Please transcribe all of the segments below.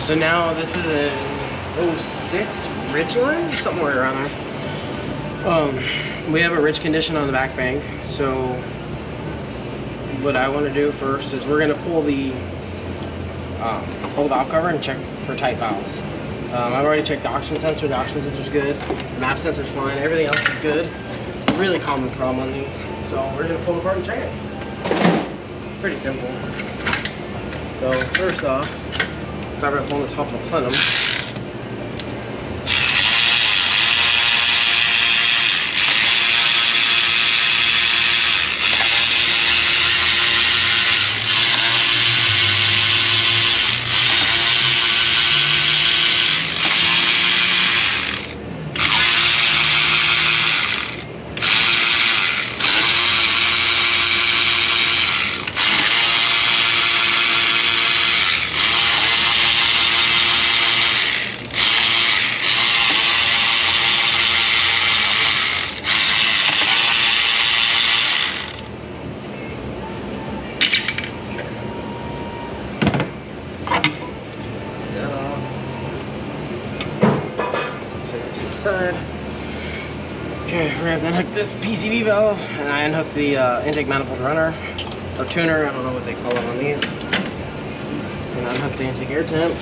So now this is a 06 ridgeline, somewhere around there. We have a ridge condition on the back bank, so what I want to do first is we're going to pull the valve cover and check for tight valves. I've already checked the oxygen sensor. The oxygen sensor's good. The map sensor's fine. Everything else is good. Really common problem on these. So we're going to pull it apart and check it. Pretty simple. So first off, start by pulling the top of the plenum. Side. Okay, we're going to unhook this PCV valve, and I unhook the intake manifold runner, or tuner, I don't know what they call it on these. And unhook the intake air temp.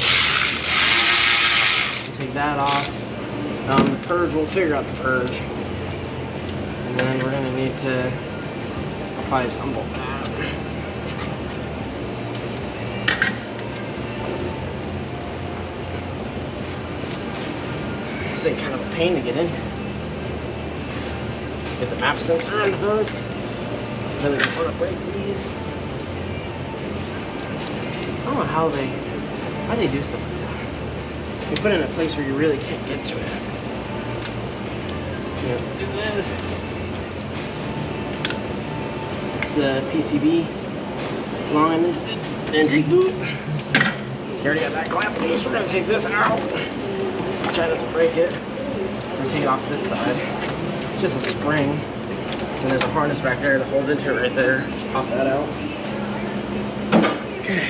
Take that off. The purge, we'll figure out the purge. And then we're going to need to probably just unbolt that. This is kind of a pain to get in. Get the map sensor unhooked. Then we can put up brake these. I don't know how they do stuff like that. You put it in a place where you really can't get to it. You know, do this. It's the PCB long and into the intake boot. You already got that clamp loose. We're going to take this out. Try not to break it. I'm going to take it off this side. It's just a spring. And there's a harness back there that holds into it right there. Just pop that out. Okay.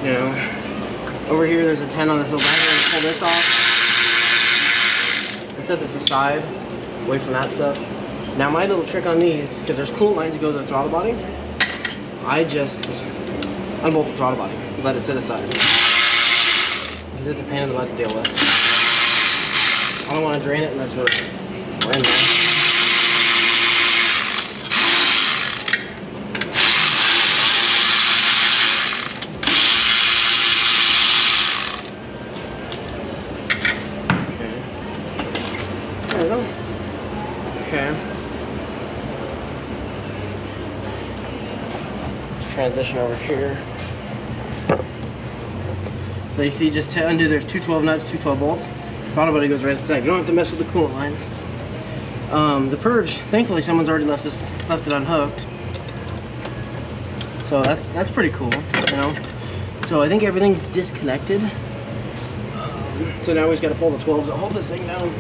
Now, over here there's a 10 on this little bagger. Pull this off. I set this aside, away from that stuff. Now my little trick on these, because there's coolant lines that go to the throttle body, I just unbolt the throttle body and let it sit aside. Because it's a pain in the butt to deal with. I don't want to drain it unless we're in there. Okay. There we go. Okay. Let's transition over here. So you see, just to undo, there's two 12 nuts, two 12 bolts. Throttle body goes right to the side. You don't have to mess with the coolant lines. The purge, thankfully someone's already left it unhooked. So that's pretty cool, you know. So I think everything's disconnected. So now we just got to pull the 12s to hold this thing down.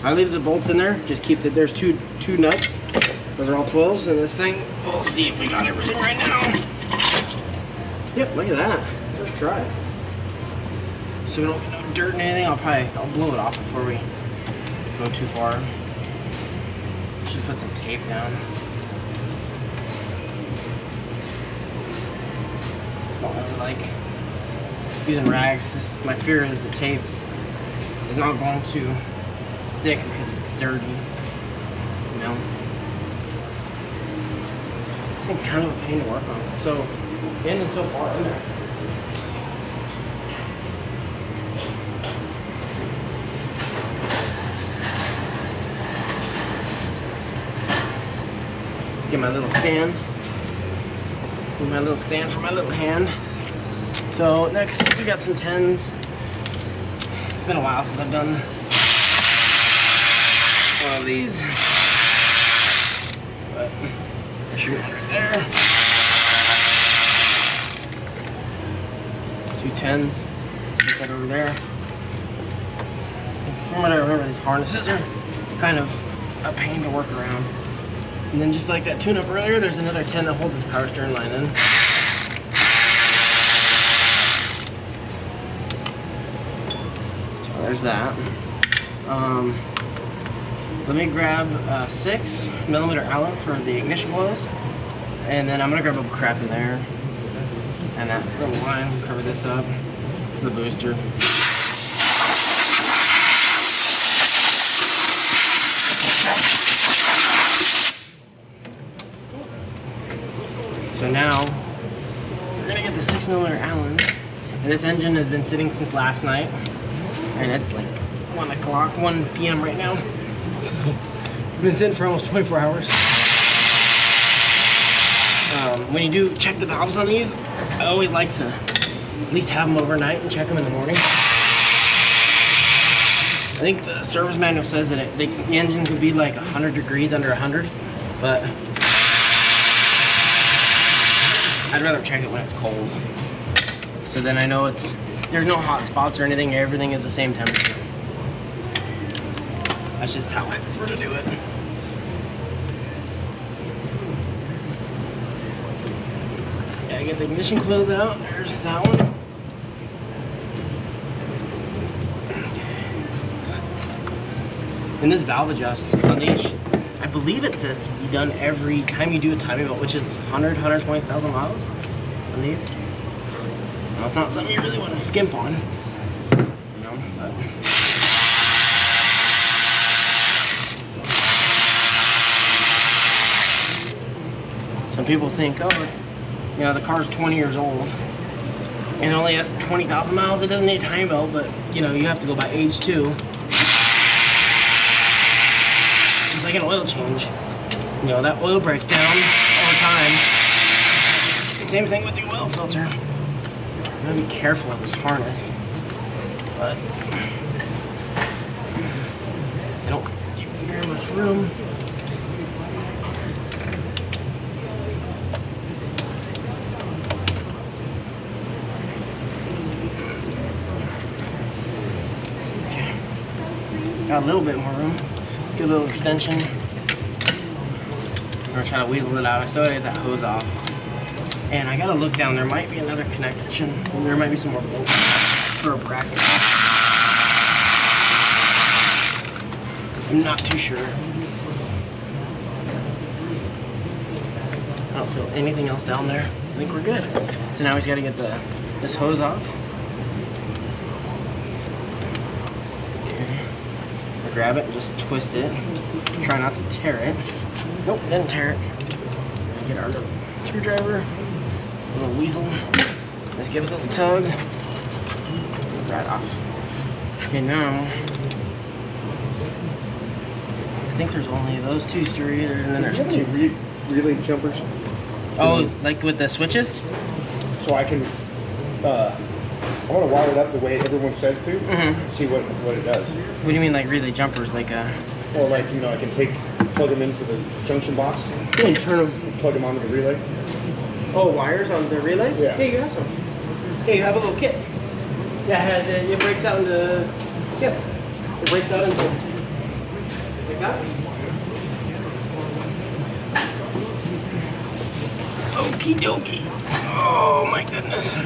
I leave the bolts in there, just keep there's two nuts. Those are all 12s in this thing. We'll see if we got everything right now. Yep, look at that. First try. So we don't get no dirt and anything. I'll blow it off before we go too far. Should put some tape down. Don't ever like using rags. Just my fear is the tape is not going to stick because it's dirty, you know. It's kind of a pain to work on. So, getting so far in there. Get my little stand. Get my little stand for my little hand. So next, we got some 10s. It's been a while since I've done ends. Stick that over there. And from what I remember, these harnesses are kind of a pain to work around. And then just like that tune-up earlier, there's another 10 that holds this power steering line in. So there's that. Let me grab 6mm Allen for the ignition coils, and then I'm gonna grab a crap in there, and that little line, cover this up, the booster. So now we're gonna get the 6mm Allen, and this engine has been sitting since last night, and it's like 1 p.m. right now. Been sitting for almost 24 hours. When you do check the valves on these, I always like to at least have them overnight and check them in the morning. I think the service manual says that the engine could be like 100 degrees under 100, but I'd rather check it when it's cold. So then I know there's no hot spots or anything, everything is the same temperature. That's just how I prefer to do it. Yeah, I get the ignition coils out. There's that one. And this valve adjust on these, I believe it says to be done every time you do a timing belt, which is 120,000 miles on these. Now, it's not something you really want to skimp on, you know, but. Some people think, oh, the car's 20 years old and it only has 20,000 miles. It doesn't need a timing belt, but you have to go by age too. It's like an oil change. That oil breaks down over time. Same thing with the oil filter. I'm gonna be careful with this harness, but they don't give me very much room. Got a little bit more room. Let's get a little extension. I'm gonna try to weasel it out. I still gotta get that hose off. And I gotta look down. There might be another connection. There might be some more bolts for a bracket. I'm not too sure. I don't feel anything else down there. I think we're good. So now we just gotta get this hose off. Grab it and just twist it. Try not to tear it. Nope, didn't tear it. Get our little screwdriver, little weasel. Let's give it a little tug. Right off. Okay, now I think there's only those 2 through either, and then there's 2 relay jumpers. Oh, like with the switches? So I can I want to wire it up the way everyone says to, and see what it does. What do you mean, like relay jumpers? Like Well, like, I can plug them into the junction box. And turn them. And plug them onto the relay. Oh, wires on the relay? Yeah. Hey, you have some. Hey, you have a little kit. Yeah, it breaks out into, it breaks out into, like that. Okie dokie. Oh my goodness.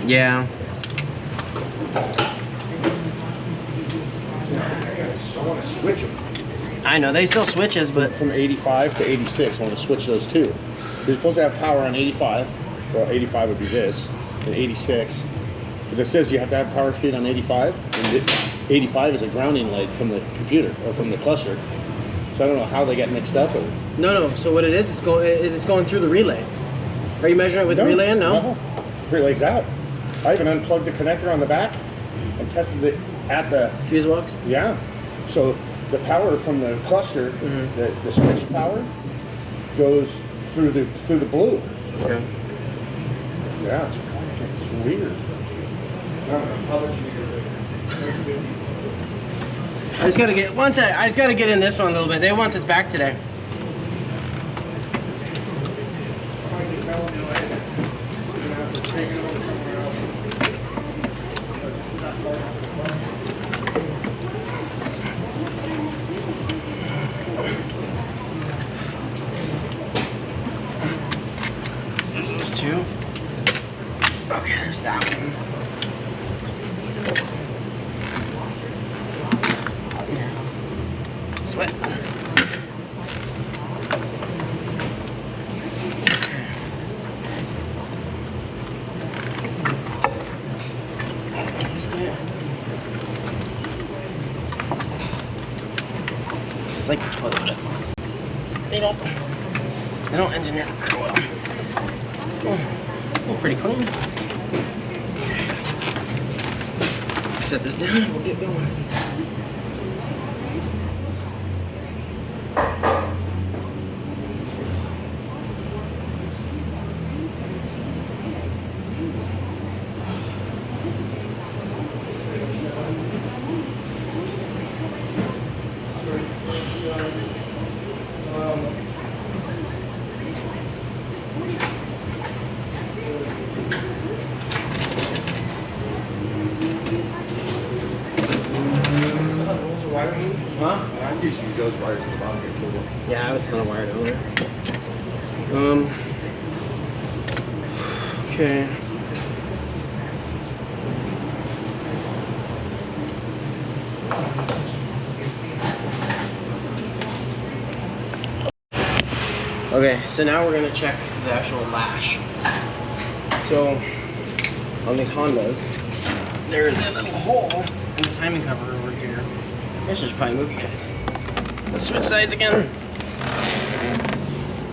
Yeah. I want to switch them. I know, they still switches, but from 85 to 86, I want to switch those two. You're supposed to have power on 85. Well, 85 would be this, and 86. Because it says you have to have power feed on 85, and 85 is a grounding light from the computer, or from the cluster. So I don't know how they get mixed up. Or... No. So what it is, it's going through the relay. Are you measuring it with the relay in? No? Relay's out. I even unplugged the connector on the back and tested it at the... Fuse box? Yeah. So the power from the cluster, the switch power, goes through the blue. Okay. Yeah, it's weird. I just gotta get in this one a little bit. They want this back today. two. Okay, there's that one. Sweat. It's like the toilet does. They don't engineer it very well. Oh, pretty clean. Set this down and we'll get going. Huh? I just use those wires in the bottom of your cable. Yeah, I have a ton of wire down there. Okay. Okay, so now we're gonna check the actual lash. So, on these Hondas, there is a little hole in the timing cover over here. I should probably move you guys. Let's switch sides again.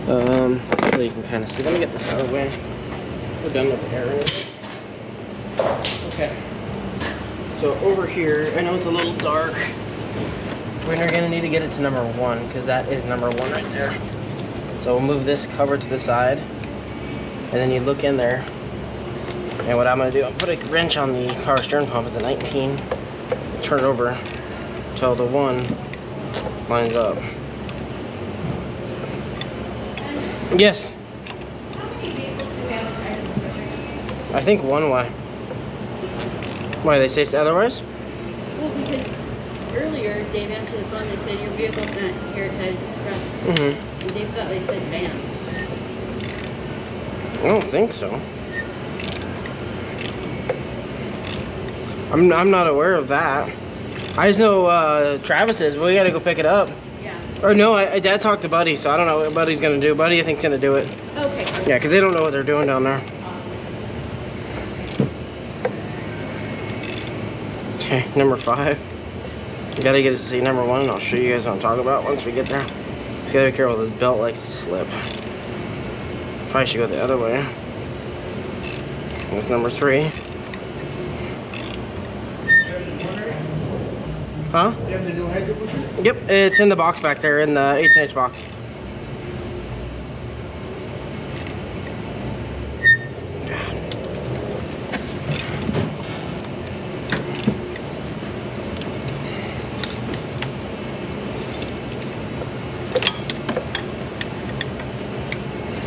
Hopefully you can kind of see. Let me get this out of the way. We're done with the air. Okay. So over here, I know it's a little dark. We're gonna need to get it to number 1 because that is number 1 right there. So we'll move this cover to the side, and then you look in there. And what I'm gonna do, I'll put a wrench on the power steering pump. It's a 19. Turn it over till the 1 lines up. Yes. How many vehicles do we have on tires and switchers? I think 1. Why? Why they say otherwise? Well, because earlier Dave answered the phone. They said your vehicle's not here at Tires Express, Mm-hmm. and Dave thought they said van. I don't think so. I'm not aware of that. I just know Travis is, but we gotta go pick it up. Yeah. Or no, Dad talked to Buddy, so I don't know what Buddy's gonna do. Buddy, I think's gonna do it. Okay. Yeah, because they don't know what they're doing down there. Okay, number 5. We gotta get to see number 1, and I'll show you guys what I'm talking about once we get there. Just gotta be careful, this belt likes to slip. Probably should go the other way. That's number 3. Huh? You have the new hydro pusher? Yep, it's in the box back there, in the H&H box.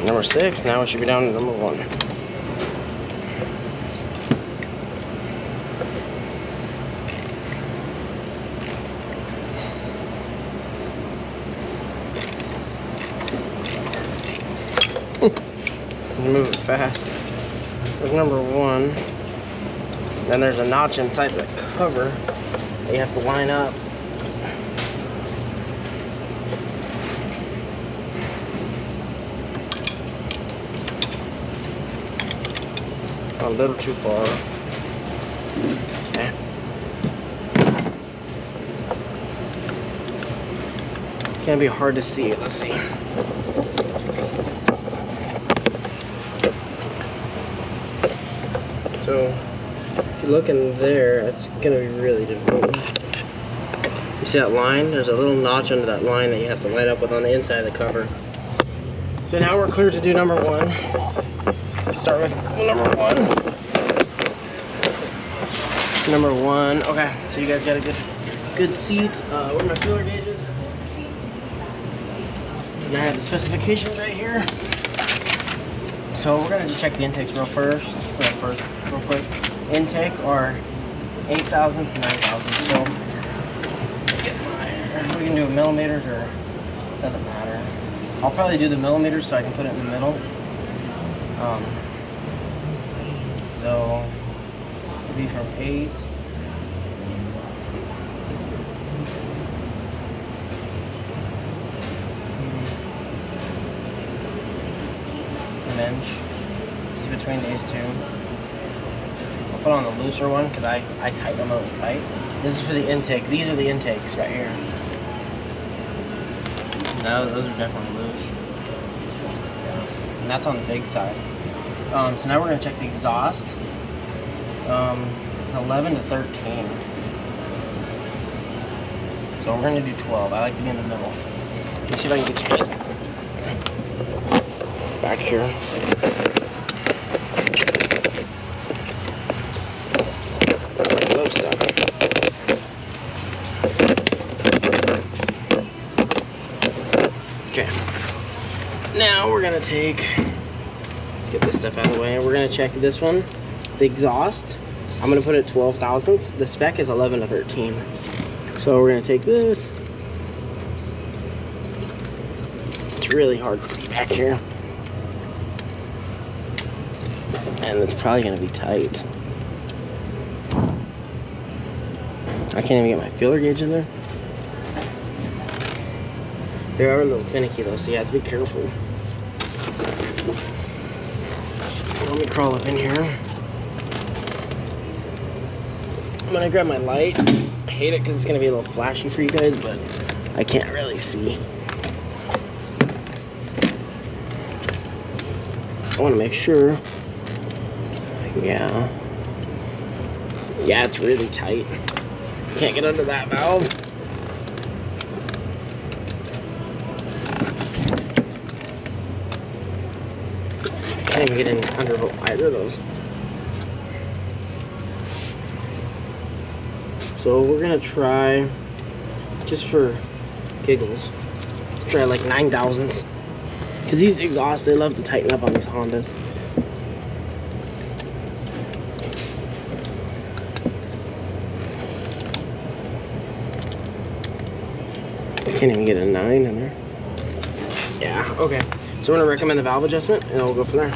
Number 6, now it should be down to number 1. Move it fast. There's number 1. Then there's a notch inside the cover that you have to line up. A little too far. Okay. Can be hard to see. Let's see. So, if you look in there, it's gonna be really difficult. You see that line? There's a little notch under that line that you have to line up with on the inside of the cover. So now we're clear to do number 1. Let's start with number 1. Number 1. Okay, so you guys got a good seat. Where are my feeler gauges? And I have the specifications right here. So we're gonna just check the intakes real quick. Intake are 8,000 to 9,000. So we can do millimeters or doesn't matter. I'll probably do the millimeters so I can put it in the middle. So it'll be from 8. An inch. See between these two. I'll put on the looser one because I tighten them a little tight. This is for the intake. These are the intakes right here. No, those are definitely loose. Yeah. And that's on the big side. So now we're going to check the exhaust. It's 11 to 13. So we're going to do 12. I like to be in the middle. Let me see if I can get you guys back here. My glove stuck. Okay. Now we're going to take... Let's get this stuff out of the way. We're going to check this one. The exhaust. I'm going to put it 12 thousandths. The spec is 11 to 13. So we're going to take this. It's really hard to see back here. And it's probably going to be tight. I can't even get my feeler gauge in there. They are a little finicky though, so you have to be careful. Let me crawl up in here. I'm going to grab my light. I hate it because it's going to be a little flashy for you guys, but I can't really see. I want to make sure. Yeah. Yeah, it's really tight. Can't get under that valve. Can't even get in under either of those. So we're gonna try, just for giggles, try like 9 thousandths. Because these exhausts, they love to tighten up on these Hondas. Can't even get a 9 in there. Yeah, okay. So we're gonna recommend the valve adjustment and we'll go from there.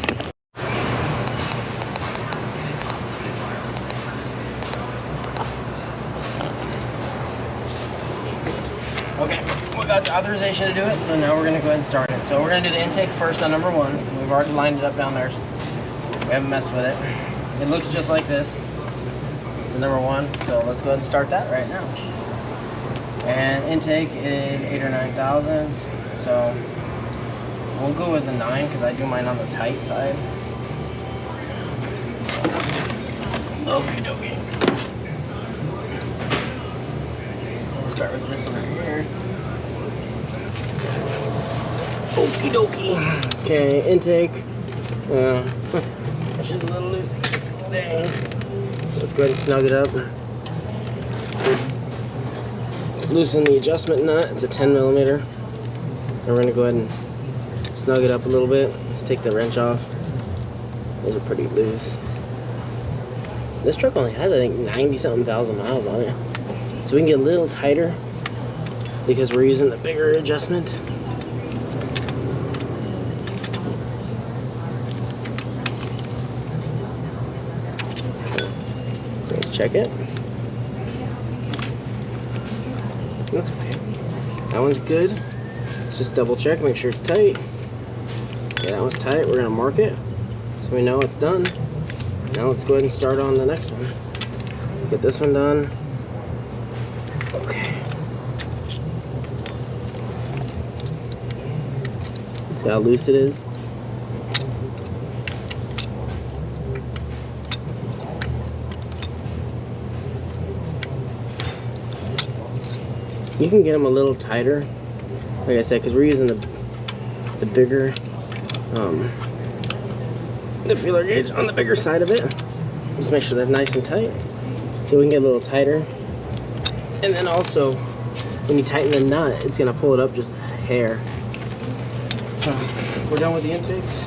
Okay, we got the authorization to do it, so now we're gonna go ahead and start it. So we're gonna do the intake first on number 1. We've already lined it up down there. We haven't messed with it. It looks just like this, the number 1. So let's go ahead and start that right now. And intake is 8 or 9 thousandths. So we'll go with the 9 because I do mine on the tight side. Okie dokie. We'll start with this one right here. Okie dokie. Okay, intake. It's just a little loose today. So let's go ahead and snug it up. Loosen the adjustment nut. It's a 10 millimeter. And we're gonna go ahead and snug it up a little bit. Let's take the wrench off. Those are pretty loose. This truck only has, I think, 90-something thousand miles on it. So we can get a little tighter because we're using the bigger adjustment. So let's check it. That's okay. That one's good. Let's just double check, make sure it's tight. Okay, that one's tight. We're gonna mark it so we know it's done. Now let's go ahead and start on the next one. Get this one done. Okay. See how loose it is? You can get them a little tighter, like I said, because we're using the bigger, the feeler gauge on the bigger side of it. Just make sure they're nice and tight, so we can get a little tighter. And then also, when you tighten the nut, it's gonna pull it up just a hair. So we're done with the intakes,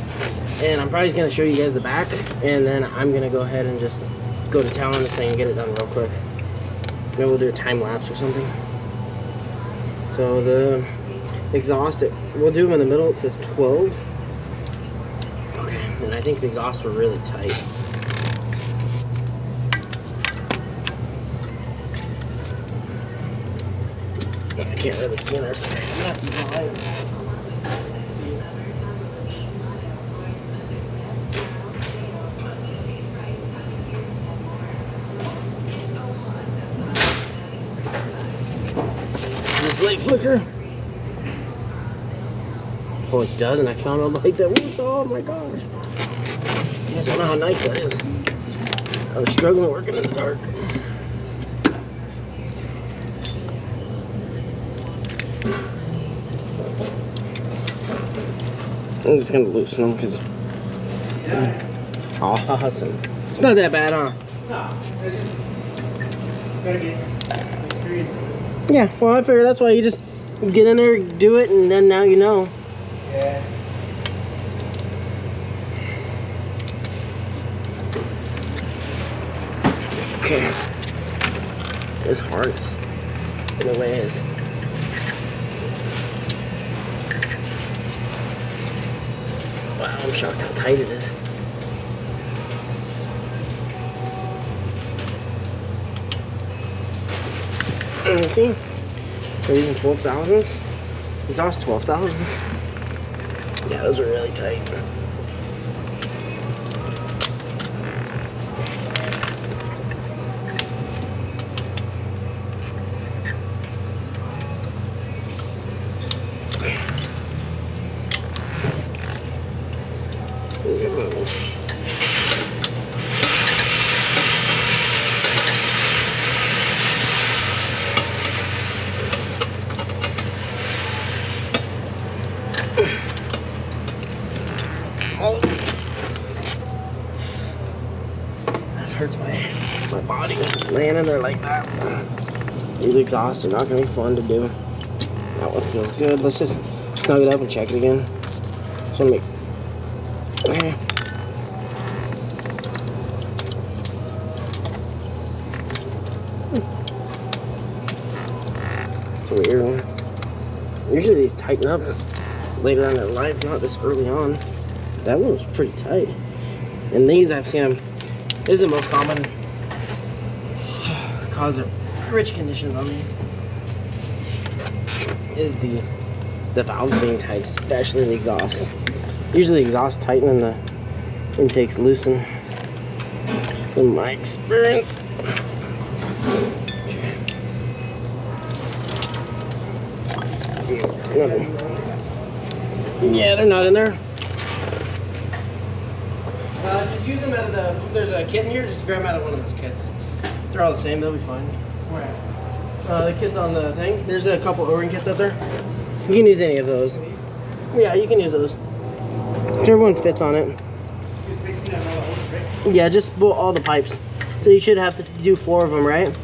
and I'm probably just gonna show you guys the back, and then I'm gonna go ahead and just go to town on this thing and get it done real quick. Maybe we'll do a time lapse or something. So the exhaust, we'll do them in the middle. It says 12. Okay, and I think the exhausts were really tight. I can't really see in there, so I'm gonna have to behind. Does this light flicker? Oh, it doesn't. I found a light that works. Oh my gosh. You guys don't know how nice that is. I was struggling working in the dark. I'm just gonna loosen them because. Awesome. It's not that bad, huh? No. Gotta get experience in this. Yeah, well, I figured that's why you just get in there, do it, and then now you know. Yeah. Okay. This harness, in a way, is. Wow, I'm shocked how tight it is. And you see, they're using 12,000s. Exhaust 12,000s. Yeah, those are really tight. Oh, that hurts my body laying in there like that. These exhausts are not gonna be fun to do. That one feels good. Let's just snug it up and check it again. Just wanna make. Okay. It's a weird one. Usually these tighten up later on in their life, not this early on. That one was pretty tight. And these I've seen them. This is the most common cause of rich conditions on these. Is the valves being tight, especially the exhaust. Usually the exhaust tighten and the intakes loosen. From my experience. Let's see, nothing. Yeah, they're not in there. Just use them out of the. There's a kit in here. Just grab them out of one of those kits. They're all the same. They'll be fine. Where? The kit's on the thing. There's a couple O-ring kits up there. You can use any of those. Yeah, you can use those. Whichever one fits on it. Yeah, just bolt all the pipes. So you should have to do 4 of them, right?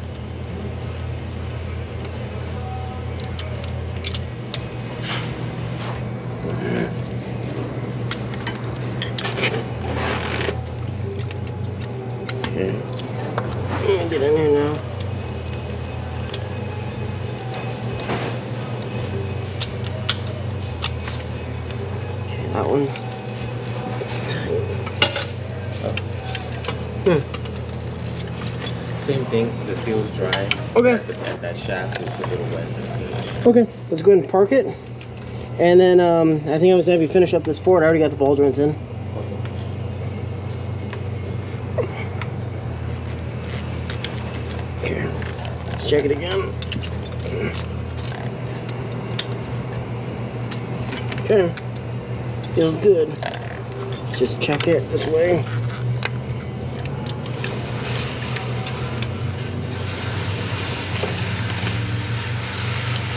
Okay. Let me get in here now. Okay, that one's tight. Same thing, the seal's dry. Okay. At that shaft, it's a little wet. Okay, let's go ahead and park it. And then I think I was gonna have you finish up this Ford. I already got the ball joints in. Okay, let's check it again. Okay, feels good. Just check it this way.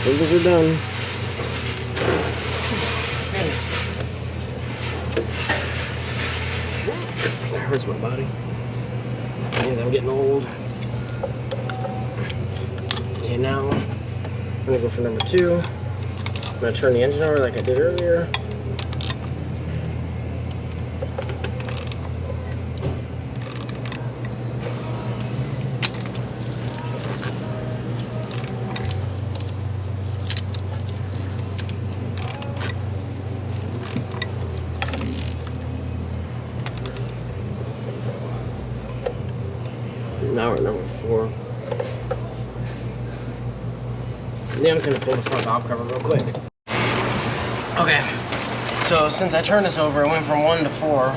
Those are done. That hurts my body. Means I'm getting old. Okay, now I'm gonna go for number 2. I'm gonna turn the engine over like I did earlier. Now we're at number 4. Then I'm just gonna pull the front valve cover real quick. Okay, so since I turned this over, I went from 1 to 4.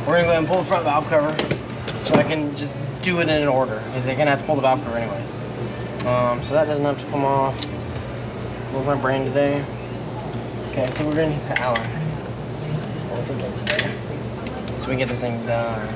We're gonna go ahead and pull the front valve cover so I can just do it in an order, because they're gonna have to pull the valve cover anyways. So that doesn't have to come off. Move my brain today. Okay, so we're gonna need the Allen. So we can get this thing done.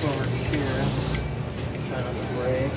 Over here. Try not to break.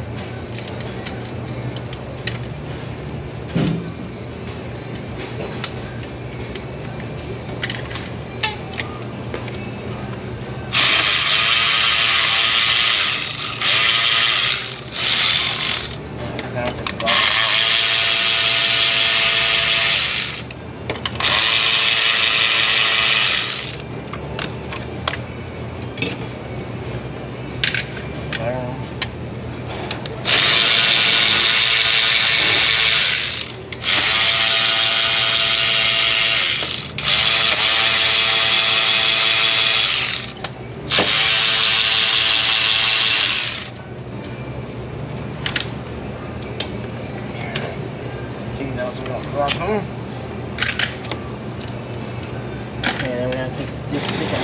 Okay, then we're gonna take this stick out.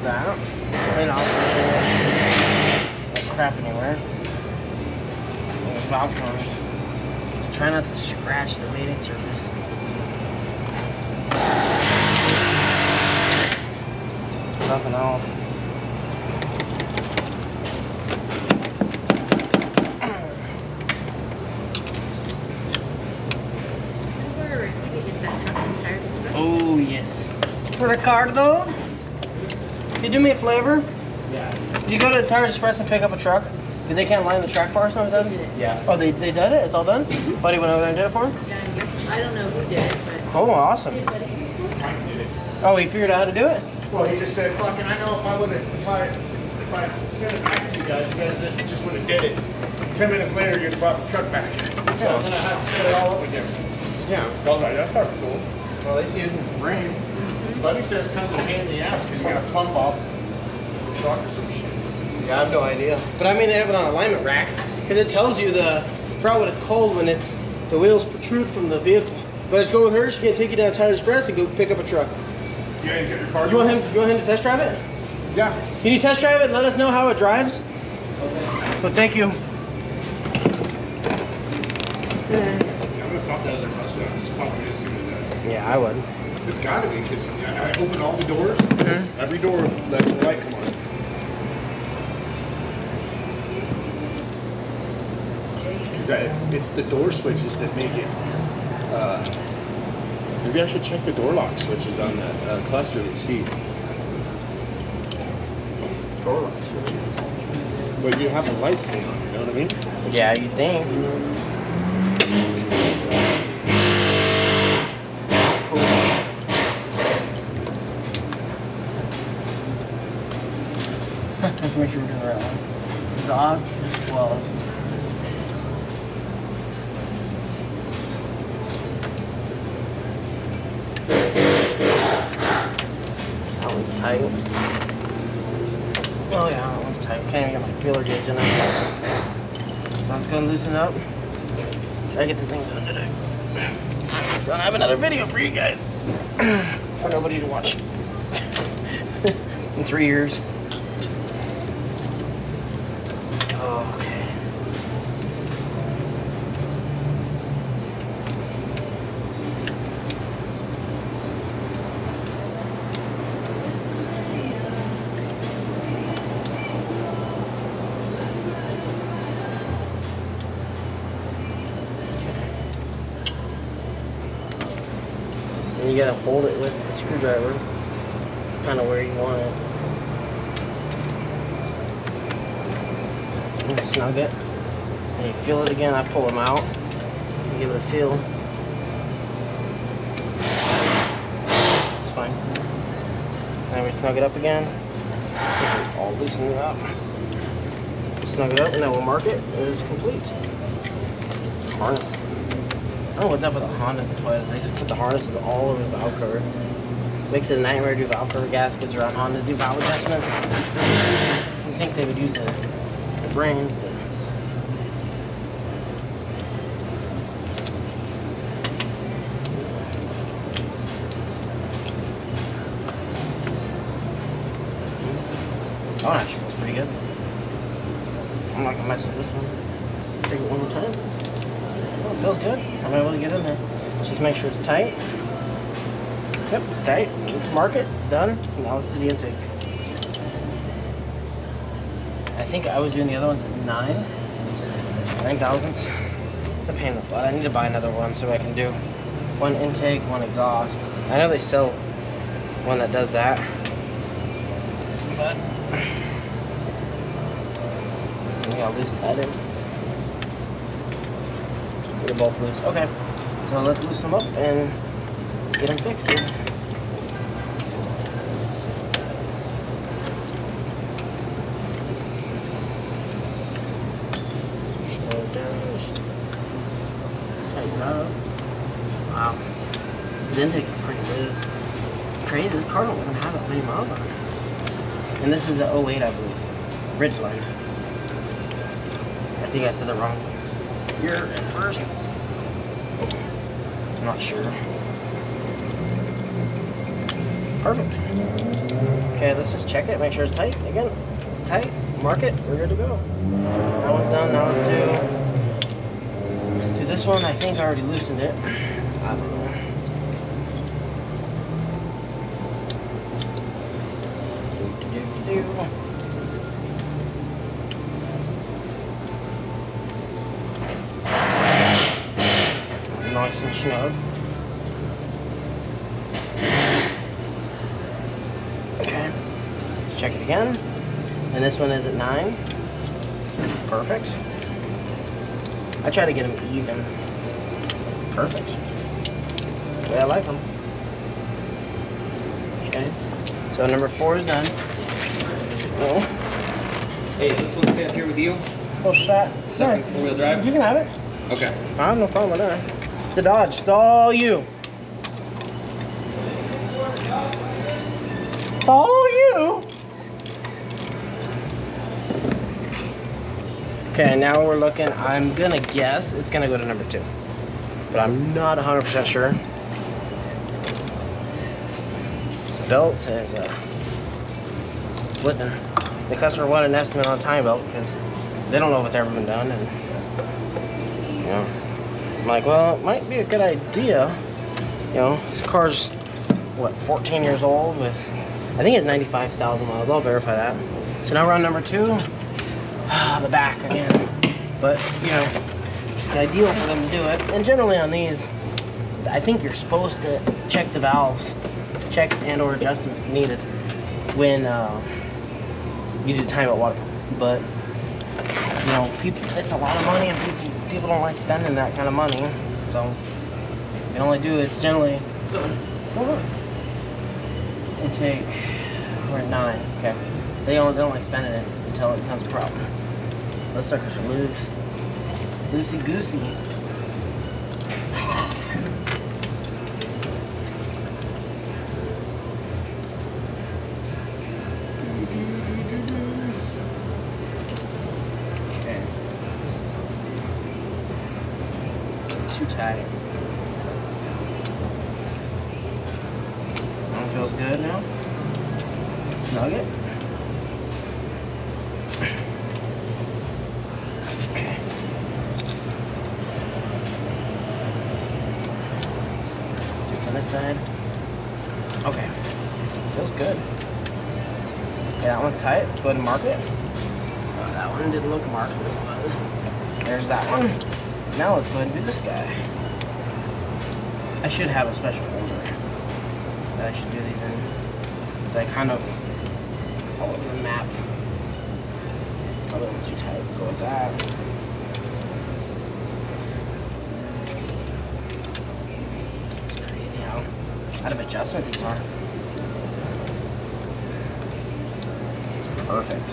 That. Clean off that crap anywhere. Those valve covers. Just try not to scratch the mating surface. Nothing else. Oh yes. Ricardo, you do me a favor? Yeah. You go to Tires Express and pick up a truck? Because they can't line the track bar sometimes? Yeah. Oh, they did it? It's all done? Buddy went over there and did it for him? Yeah, I don't know who did it, but... Oh, awesome. Mike did it. Oh, he figured out how to do it? Well, he just said, fucking, I know if I sent it back to you guys just would have did it. 10 minutes later, you'd brought the truck back. So then I had to set it all up again. Yeah. So I was like, that's pretty cool. Well, at least he using brain. Buddy says it's kind of a pain in the ass because you got to plumb bob the truck or some shit. Yeah, I have no idea. But I mean, they have it on alignment rack. Because it tells you forgot what it's called when the wheels protrude from the vehicle. But let's go with her. She's going to take you down to Tires Express and go pick up a truck. Yeah, you get your car. You want him to test drive it? Yeah. Can you test drive it and let us know how it drives? Okay. Well, thank you. I'm going to pop that other bus down. Just pop it in and see what it does. Yeah, I would. It's got to be because I open all the doors. Every door lets the light come on. It's the door switches that make it. Maybe I should check the door lock switches on that cluster and see. Door lock switches. But you have the lights thing on, you know what I mean? Yeah, you think. Let's make sure we're doing the right one. Exhaust is 12. That one's tight. Oh yeah, that one's tight. Can't even get my feeler gauge in there. So let's go and loosen up. Try to get this thing done today. So I have another video for you guys. For nobody to watch. In 3 years. Okay. you gotta hold it with the screwdriver, kind of where you want it. And snug it. And you feel it again. I pull them out. You give it a feel. It's fine. And then we snug it up again. All loosen it up. Snug it up, and then we'll mark it. It is complete. Harness. I don't know what's up with the Hondas and Toyotas. They just put the harnesses all over the valve cover. Makes it a nightmare to do valve cover gaskets around Hondas, do valve adjustments. You'd think they would use the brain, but oh, that actually feels pretty good. I'm not gonna mess with this one. Take it one more time. Oh, it feels good. I'm able to get in there. Just make sure it's tight. Yep, it's tight. Mark it. It's done. Now let's do the intake. I think I was doing the other ones at 9 thousandths. It's a pain in the butt. I need to buy another one so I can do one intake, one exhaust. I know they sell one that does that, but I gotta loose that in. They're both loose. Okay, so let's loosen them up and get them fixed here. Tighten up. Wow. The intakes are pretty loose. It's crazy. This car don't even have that many miles on it. And this is an 08, I believe. Ridgeline. I think I said the wrong year at first. I'm not sure. Perfect. Okay, let's just check it, make sure it's tight. Again, it's tight. Mark it. We're good to go. That one's done. Now let's do this one. I think I already loosened it. I don't know. Nice and snug. Okay, let's check it again. And this one is at 9. Perfect. I try to get them even. Perfect. That's the way I like them. Okay, so number 4 is done. Oh. Hey, this one stay up here with you? What's that? Second four-wheel drive? You can have it. Okay. I have no problem with that. It's a Dodge. It's all you. All you. Okay, now we're looking. I'm gonna guess it's gonna go to number 2, but I'm not 100% sure. This belt says slipping. The customer wanted an estimate on a time belt because they don't know if it's ever been done, and you know, I'm like, well, it might be a good idea. You know, this car's what, 14 years old with, I think it's 95,000 miles. I'll verify that. So now we're on number 2. The back again, but you know, it's ideal for them to do it. And generally on these, I think you're supposed to check the valves, check and/or adjustments needed when you do time at water pump. But you know, it's a lot of money, and people don't like spending that kind of money. So they only do it's generally. What's going on? Intake. We're at 9. Okay. They don't like spending it until it becomes a problem. Those suckers are loose. Loosey goosey. Okay. Too tight. That one feels good now. Snug it. Okay. Let's do from this side. Okay. Feels good. Yeah, that one's tight. Let's go ahead and mark it. That one didn't look marked, but it was. There's that one. Now let's go ahead and do this guy. I should have a special holder. that I should do these in. So I kind of all over the map. A little too tight. Go with that. It's crazy how out of adjustment these are. It's perfect.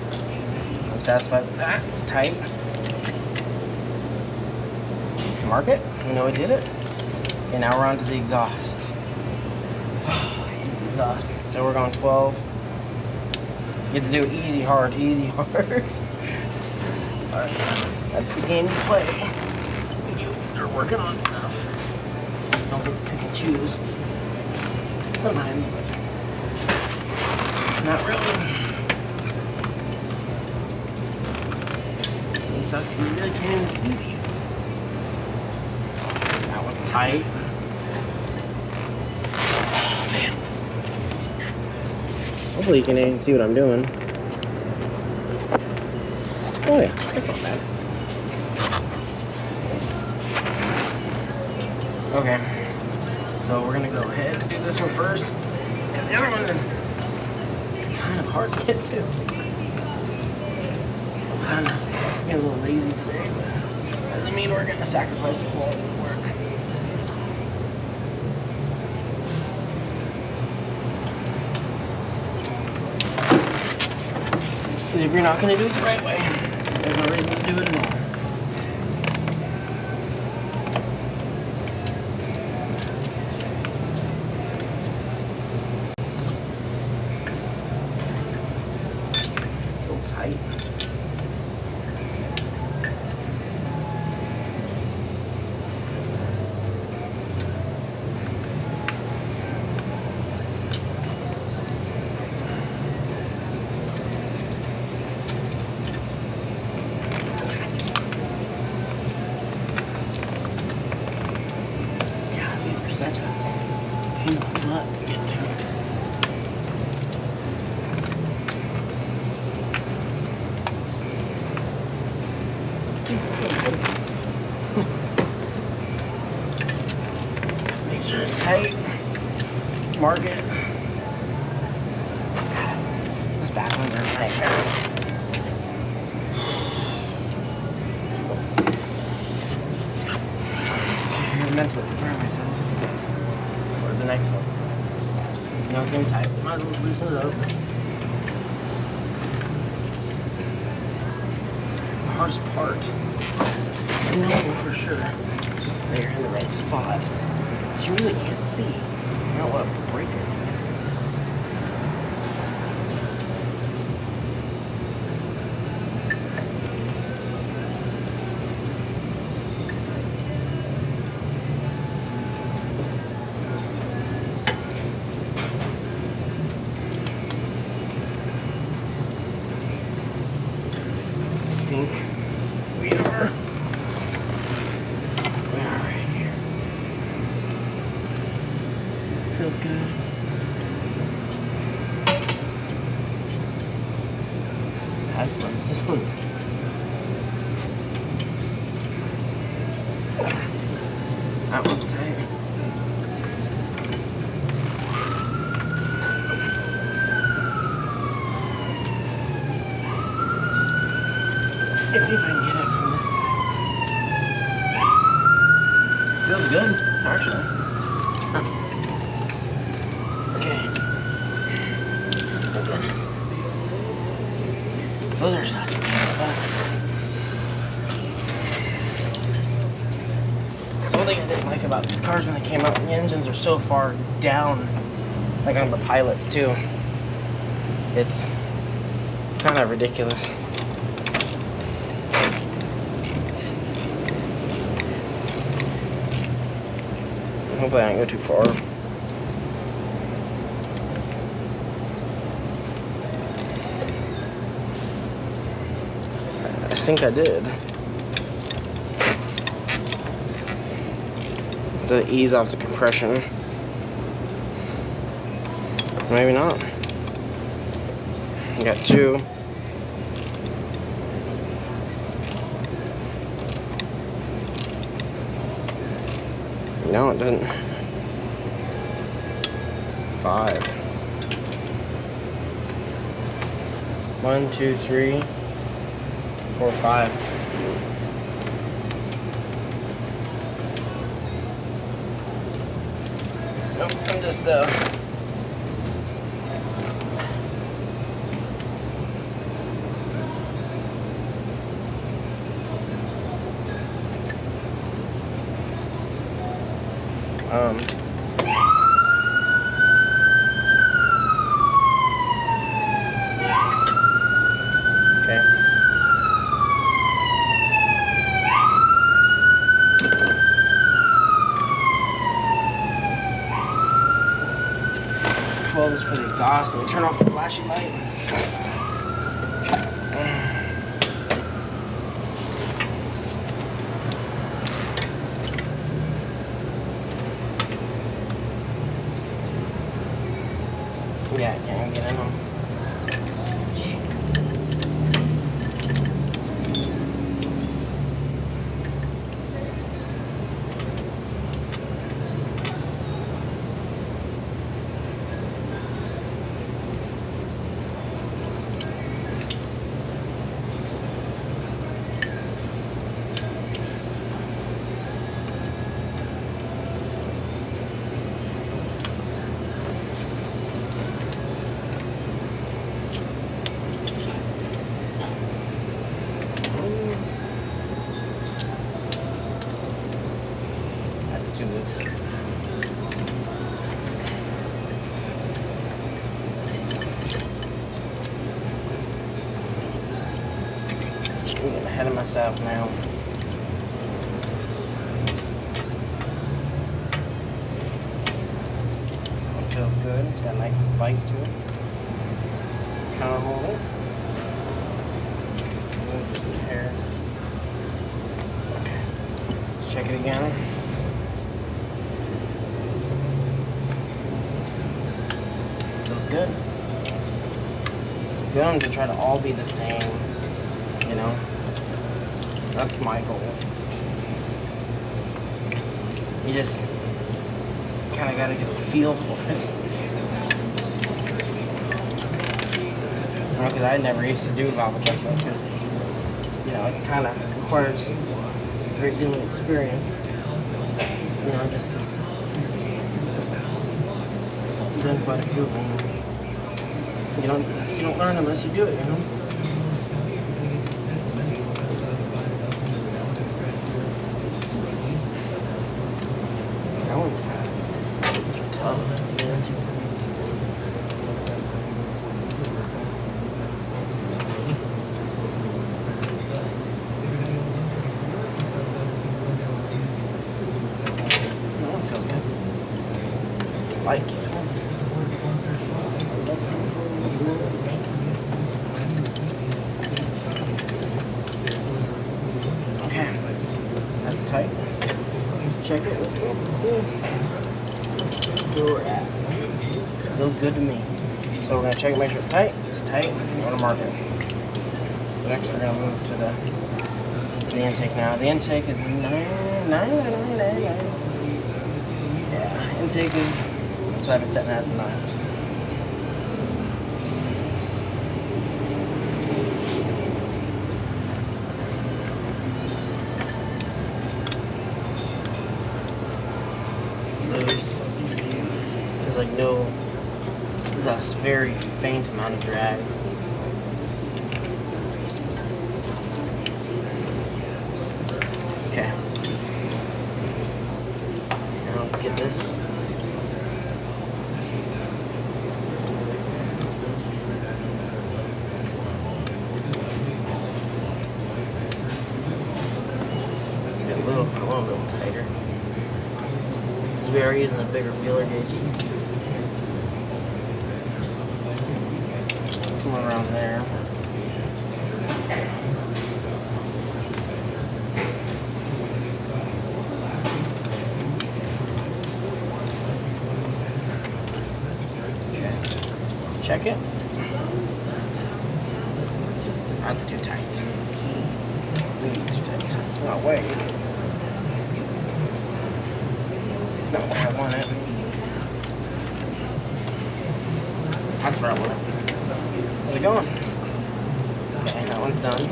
I'm satisfied with that. It's tight. Mark it. We know we did it. Okay, now we're on to the exhaust. I hate the exhaust. So we're going 12. You have to do it easy, hard, easy, hard. Alright, that's the game you play when you're working on stuff. Don't get to pick and choose. Sometimes, but not really. It sucks, you really can't even see these. That one's tight. Oh, man. Hopefully you can even see what I'm doing. Oh yeah, that's not bad. Okay, so we're gonna go ahead and do this one first, because the other one is kind of hard to get to. I'm kind of getting a little lazy today, but that doesn't mean we're gonna sacrifice the quality of work. Because if you're not gonna do it the right way, there's no reason to do it at all. Still tight. Such a pain in the butt to get to. Make sure it's tight. Mark it. Those back ones are a nightmare. I'm mentally preparing myself for the next one. You know it's gonna be tight. Might as well loosen it up. The hardest part is knowing for sure that you're in the right spot. But you really can't see. You don't want to break it. We are right here. Feels good. This one's that one's tight. Let's see if I can get it from this side. Feels good, actually. Okay. Oh goodness. Those are such a pain in the butt. So one thing I didn't like about these cars when they came out, the engines are so far down, like on the pilots too. It's kind of ridiculous. Hopefully I don't go too far. I think I did. To ease off the compression. Maybe not. I got two. No, it didn't. 5. 5. 1, 2, 3, 4, 5. Nope, I'm just okay. Well, this is for the exhaust. Let me turn off the flashing light. Yeah, I can't get in them. That's too loose. I'm getting ahead of myself now. It feels good. It's got a nice bite to it. Counter holder. Just the hair. Okay. Let's check it again. Feels good. We want them to try to all be the same, you know? That's my goal. You just kind of got to get a feel for it. Because I never used to do valve adjustment because, you know, it kind of requires a great deal of experience. You know, just because I've done quite a few of them. You don't learn unless you do it, you know? That one's bad. It's tough. That one feels good. It's like it. Okay, that's tight. Check it. Let's see where we're at. Feels good to me. So we're gonna check it, make sure it's tight. It's tight. We're gonna mark it. Next, we're gonna move to the intake now. The intake is 9. Yeah, intake is. So I've been setting that at 9. There's like no, there's a very faint amount of drag. Okay. Now let's get this. Get a little tighter. We are using a bigger feeler gauge. Somewhere around there. Okay. Let's check it. That's too tight. Too tight. No way. Not where I want it. That's where I want it. How's it going? Okay, that one's done.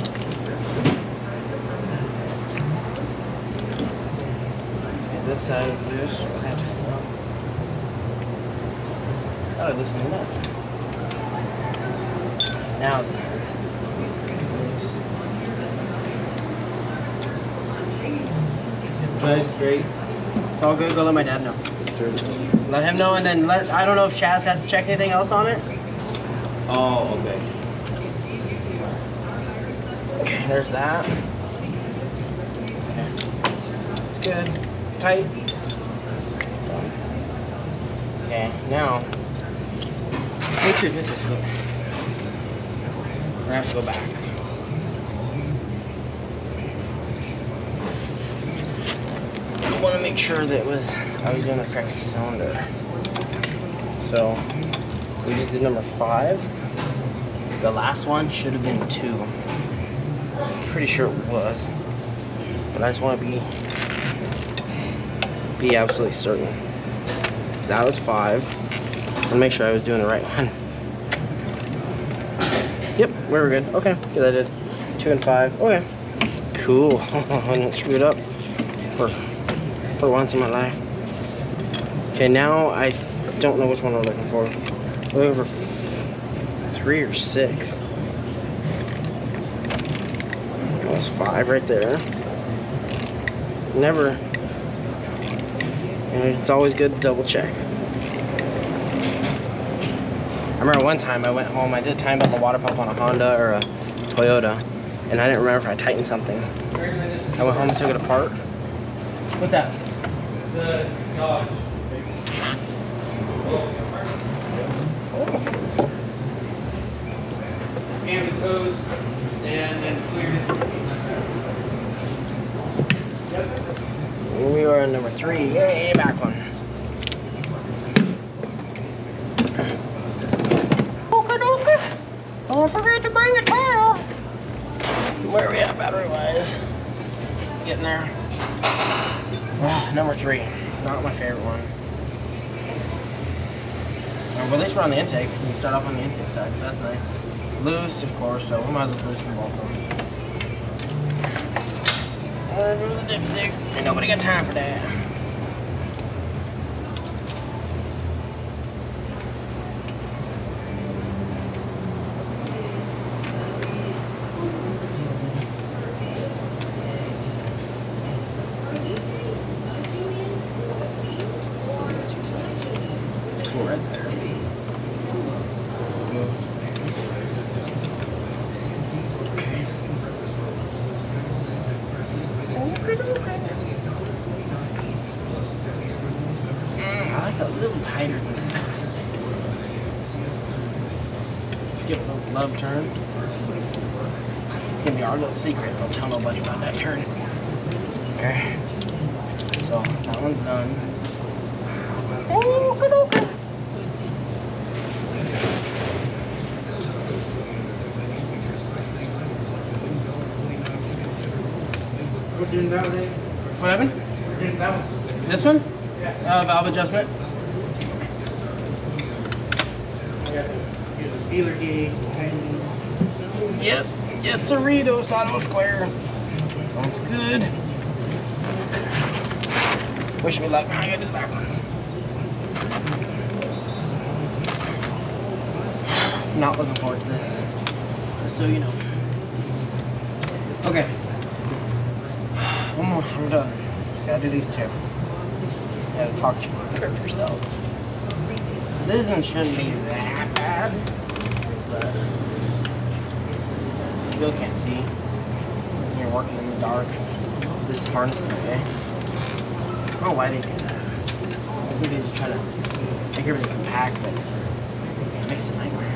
Okay, this side is loose. We'll have to tighten it up. Oh, loosening it up. Now this. Nice, great. It's all good. Go let my dad know. Let him know, and then I don't know if Chaz has to check anything else on it. Oh, okay. Okay, there's that. Okay. It's good. Tight. Okay, now. I should miss this, but we're gonna have to go back. I want to make sure that I was doing the correct cylinder. So we just did number 5. The last one should have been 2. I'm pretty sure it was, but I just want to be absolutely certain. That was 5. And make sure I was doing the right one. Yep, we were good. Okay, good. I did 2 and 5. Okay, cool. I didn't screw it up for once in my life. Okay, now I don't know which one we're looking for. We're looking for 3 or 6. That was 5 right there. Never. And it's always good to double check. I remember one time I went home, I did time belt the water pump on a Honda or a Toyota, and I didn't remember if I tightened something. I went home and took it apart. What's that? The Dodge. Scanned the codes and then cleared it. We are in number 3. Yay, back one. Okay. Don't forget to bring your towel. Where are we at battery wise? Getting there. Number 3. Not my favorite one. Well, at least we're on the intake. We can start off on the intake side, so that's nice. Loose, of course, so we might as well loosen both of them. There's the dipstick. Ain't nobody got time for that. Cool right there. I like a little tighter than that. Let's give it a little love turn. It's gonna be our little secret. Don't tell nobody about that turn. Okay. So that one's done. Okay. What did that one? What happened? What did that one? This one? Yeah. Valve adjustment. Use a feeler gauge, tightening. Yep. Yes, sirrito, Sado Square. Sounds good. Wish me luck. I gotta do the back ones. Not looking forward to this. Just so you know. Okay. One more. I'm done. Gotta do these 2. Gotta talk to yourself. This one shouldn't be that bad, but you still can't see. You're working in the dark. This harness is okay. I don't know why they do that. I think they just try to make everything compact, but it makes it a nightmare.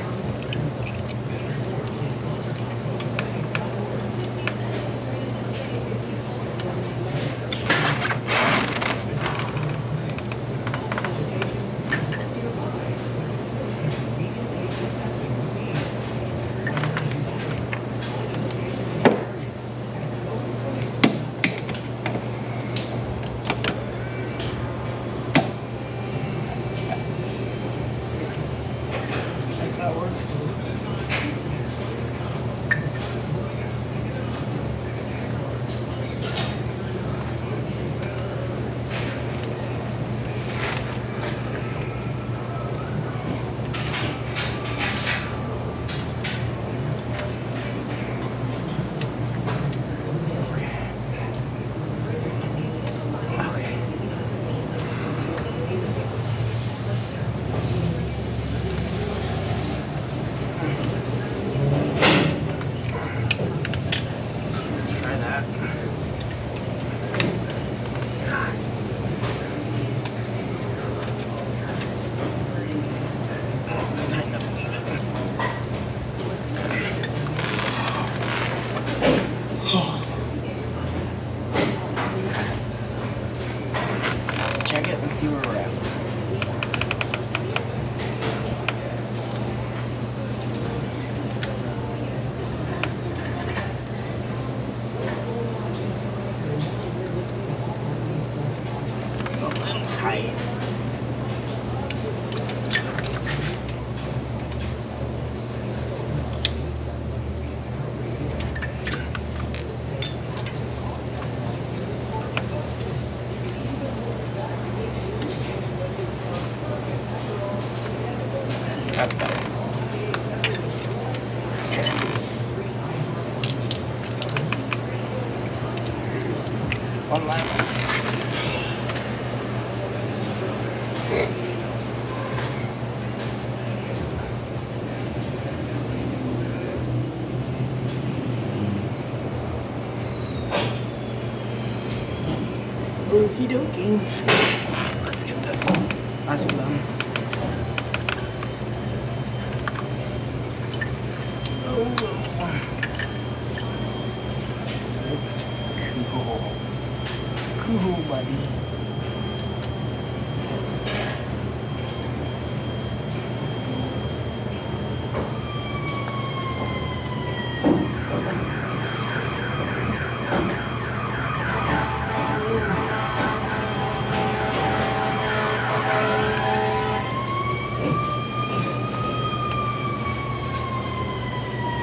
One left. Okie dokie. Let's get this last one done. Cool, buddy.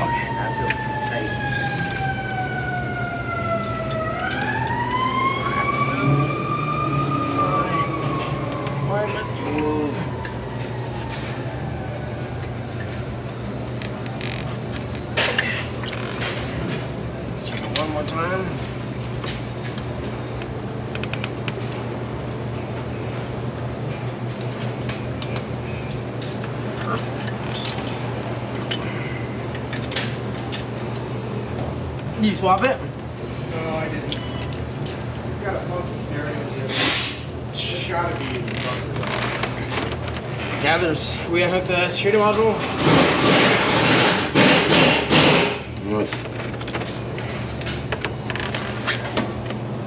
Okay, that feels tight. Why must you move? Check it one more time. Did you swap it? No, I didn't. You got a funky stereo here. It's gotta be in the buffer. Yeah, we unhook the security module.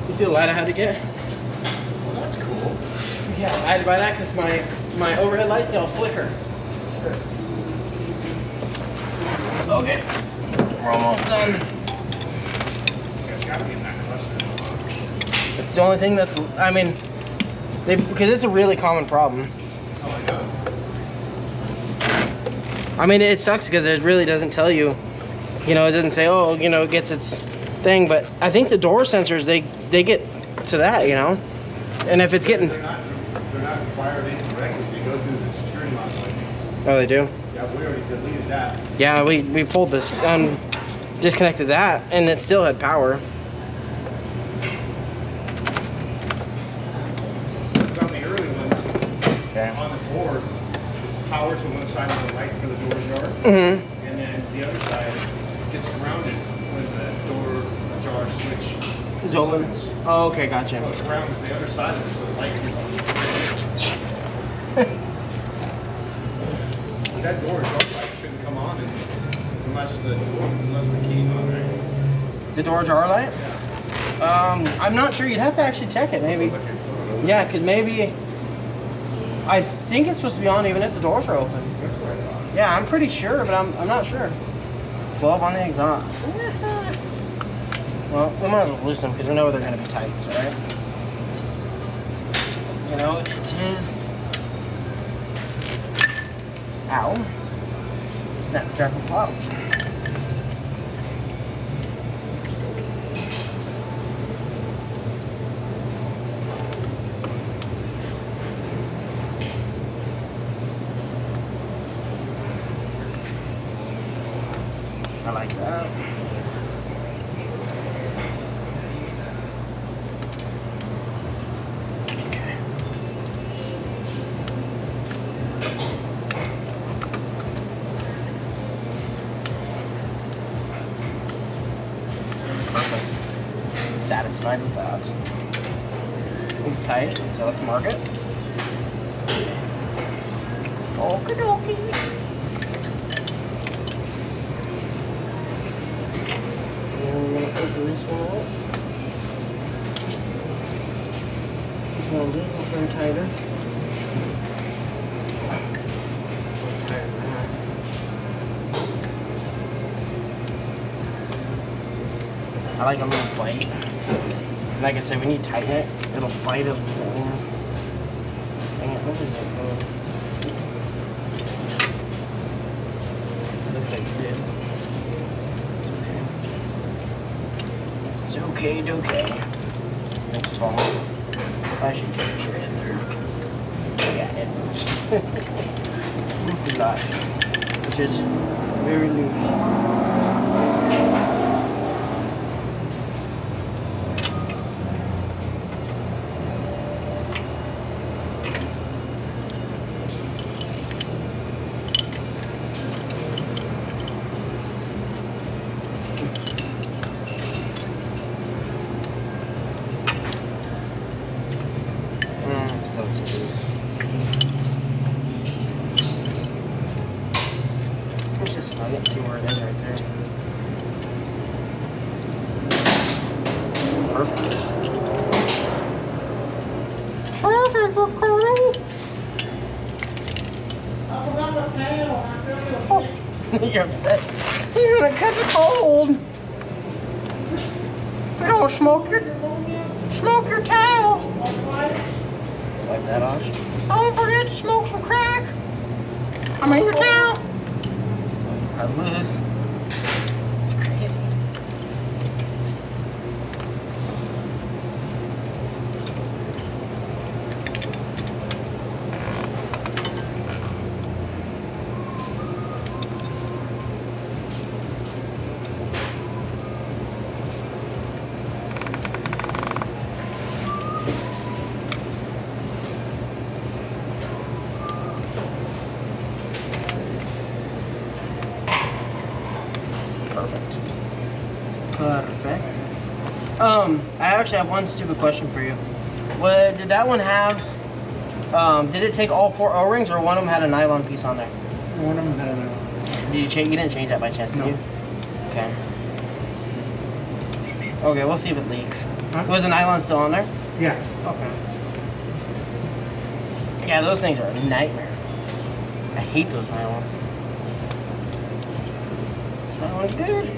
You see the light I had to get? Well, that's cool. Yeah, I had to buy that because my overhead lights, they'll flicker. Okay, we're almost done. It's gotta be in that cluster. It's the only thing that's, I mean, because it's a really common problem. Oh my god. I mean, it sucks because it really doesn't tell you, it doesn't say, oh, it gets its thing, but I think the door sensors, they get to that, and if it's getting, They're not wired in correctly. They go through the security module. oh, they do? Yeah, we already deleted that. Yeah, we pulled this, disconnected that, and it still had power. Because on the early ones, Okay. on the board, it's power to one side of the light for the door jar, Mm-hmm. and then the other side gets grounded when the door jar switch It's open. opens. Oh, okay, gotcha. So it grounds the other side of it, so the light is on. That door light shouldn't come on unless the key's on there. The door jar light? I'm not sure. You'd have to actually check it, maybe. Yeah, because maybe, I think it's supposed to be on even if the doors are open. That's what I thought. Yeah, I'm pretty sure, but I'm not sure. 12 on the exhaust. Well, we might as well loosen them because we know they're going to be tight, right? It is. Ow. Snapdragon pop. I like that. Okay. Perfect. Satisfied with that. It's tight, so let's mark it. Okie dokie. And we're gonna open this one up. This one will do, we'll turn tighter. Tighter than that. I like a little bite. Like I said, when you tighten it, it'll bite a little more. Dang it, what is it? Looks like it did. It's okay. It's okay. Next fall, I should get a tread through. Yeah, it moves. Moves a lot, which is very loose. Let's just snug it and see where it is right there. Perfect. Perfect for Carl. You're upset. He's gonna catch a cold. You don't smoke your towel. Wipe that off. Don't forget to smoke some crack. I mean your towel. I lose. It's crazy. Perfect. I actually have one stupid question for you. What did that one have? Did it take all 4 O-rings, or one of them had a nylon piece on there? One of them had another. Did you change? You didn't change that by chance, did No. you? Okay. Okay, we'll see if it leaks. Huh? Was the nylon still on there? Yeah. Okay. Yeah, those things are a nightmare. I hate those nylon. Nylon's good.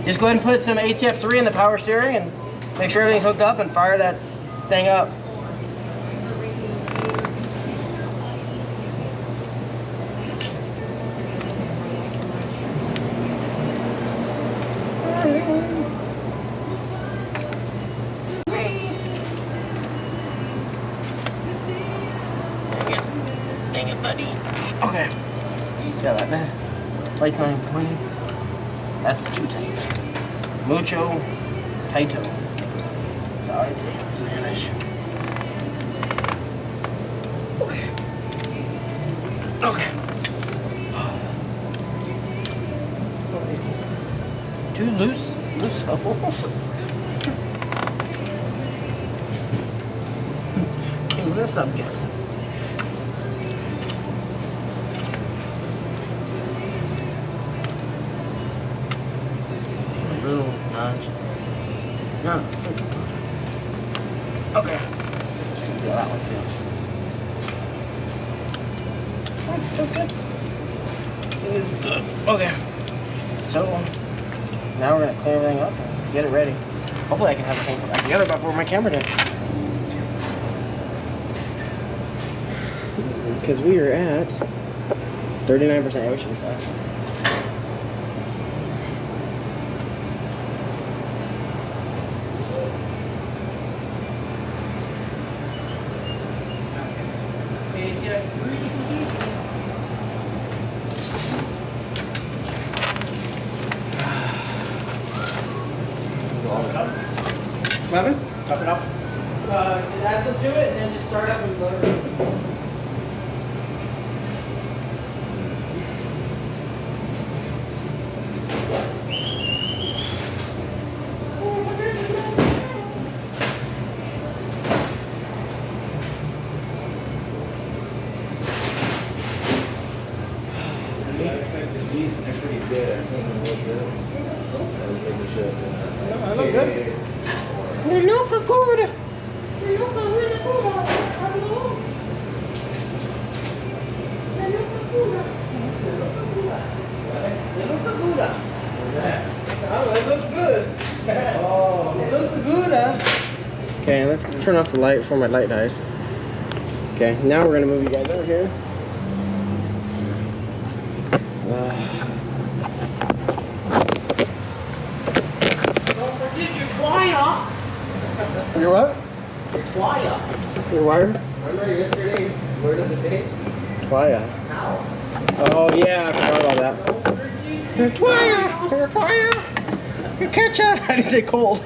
Just go ahead and put some ATF3 in the power steering and make sure everything's hooked up and fire that thing up. Dang it, buddy. Okay. See how that does? Light's not even pointing. That's too tight. Mucho tighto. That's how I say it in Spanish. Okay. Okay. Too loose? Loose? Oh. Okay, let's stop guessing. Little nudge. No. Okay. Let's see how that one feels. Oh, feels good. Feels good. Okay. So now we're gonna clear everything up and get it ready. Hopefully I can have the thing put back together before my camera does. Because we are at 39% ocean flash. Weapon? Top it up. Add some to it and then just start up and let it run. They're pretty good. I think they look good. I look good. They look good. They look really good. They look good. They look good. Oh, they look good. Oh, they look good. Okay, let's turn off the light before my light dies. Okay, now we're gonna move you guys over here. Don't forget your wire. Your what? Your twaya. Your wire? Remember yesterday's word of the day? Wire. Towel. Oh yeah, I forgot about that. Your twire. Your twire. Your ketchup. How do you say cold?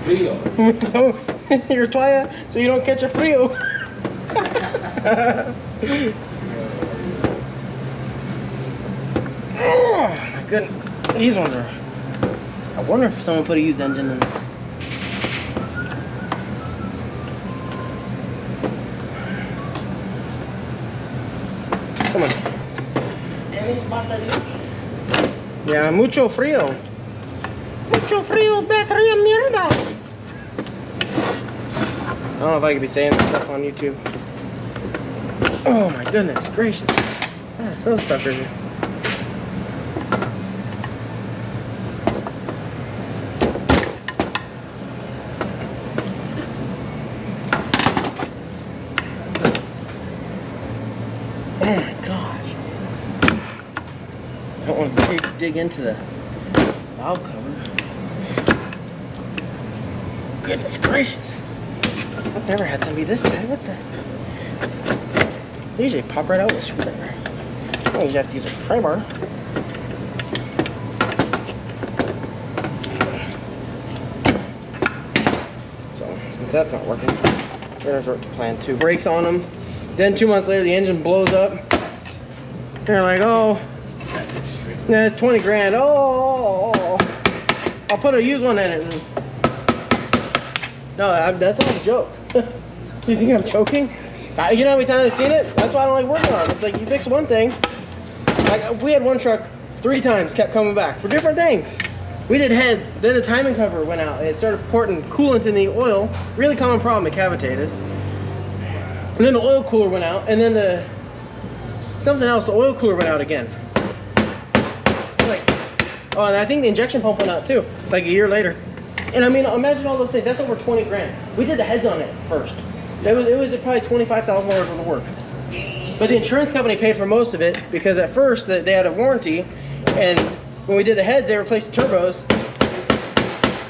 Frio. Your twaya, so you don't catch a frio. Oh my goodness. These ones are. I wonder if someone put a used engine in this. Come on. Yeah, mucho frío. Mucho frío, batteria mierda. I don't know if I could be saying this stuff on YouTube. Oh my goodness gracious. Ah, those suckers. Oh my gosh. I don't want to dig into the valve cover. Goodness gracious. I've never had somebody this bad. What the? They usually pop right out with a screwdriver. Oh, you have to use a primer. So, since that's not working, we're gonna resort to plan 2. Brakes on them. Then 2 months later, the engine blows up. They're like, oh, yeah, it's 20 grand. Oh, I'll put a used one in it. No, that's not a joke. You think I'm joking? You know how many times I've seen it? That's why I don't like working on it. It's like you fix one thing. Like we had one truck 3 times kept coming back for different things. We did heads, then the timing cover went out. It started porting coolant in the oil. Really common problem, it cavitated. And then the oil cooler went out, and then the oil cooler went out again. It's like, oh, and I think the injection pump went out too, like a year later. And I mean, imagine all those things. That's over 20 grand. We did the heads on it first. It was probably $25,000 worth of work. But the insurance company paid for most of it because at first they had a warranty, and when we did the heads, they replaced the turbos.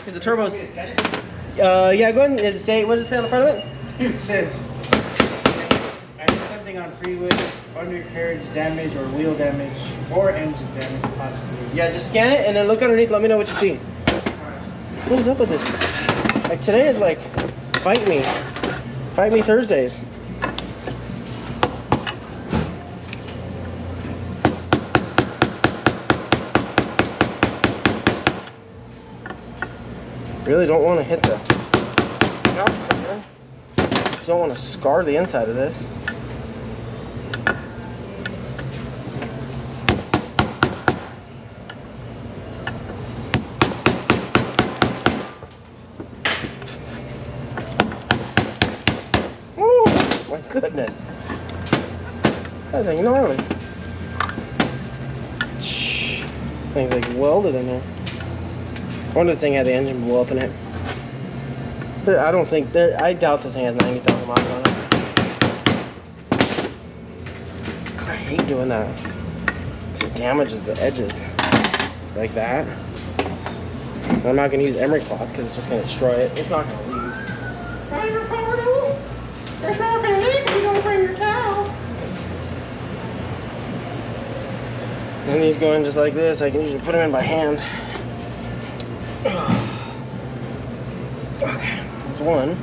Because the turbos. Yeah, go ahead and what does it say on the front of it? It says, something on freeway, undercarriage damage or wheel damage or engine damage possibly. Yeah, just scan it and then look underneath. Let me know what you see. What is up with this? Like today is like, fight me Thursdays. Really don't want to hit the. Just don't want to scar the inside of this. Goodness. That thing gnarly. Thing's like welded in there. I wonder if this thing had the engine blow up in it. But I don't think that. I doubt this thing has 90,000 miles on it. I hate doing that. It damages the edges. Like that. I'm not going to use emery cloth because it's just going to destroy it. It's not going to leave. There's not going to leak if you don't bring your towel. And these go in just like this. I can usually put them in by hand. Okay, there's one.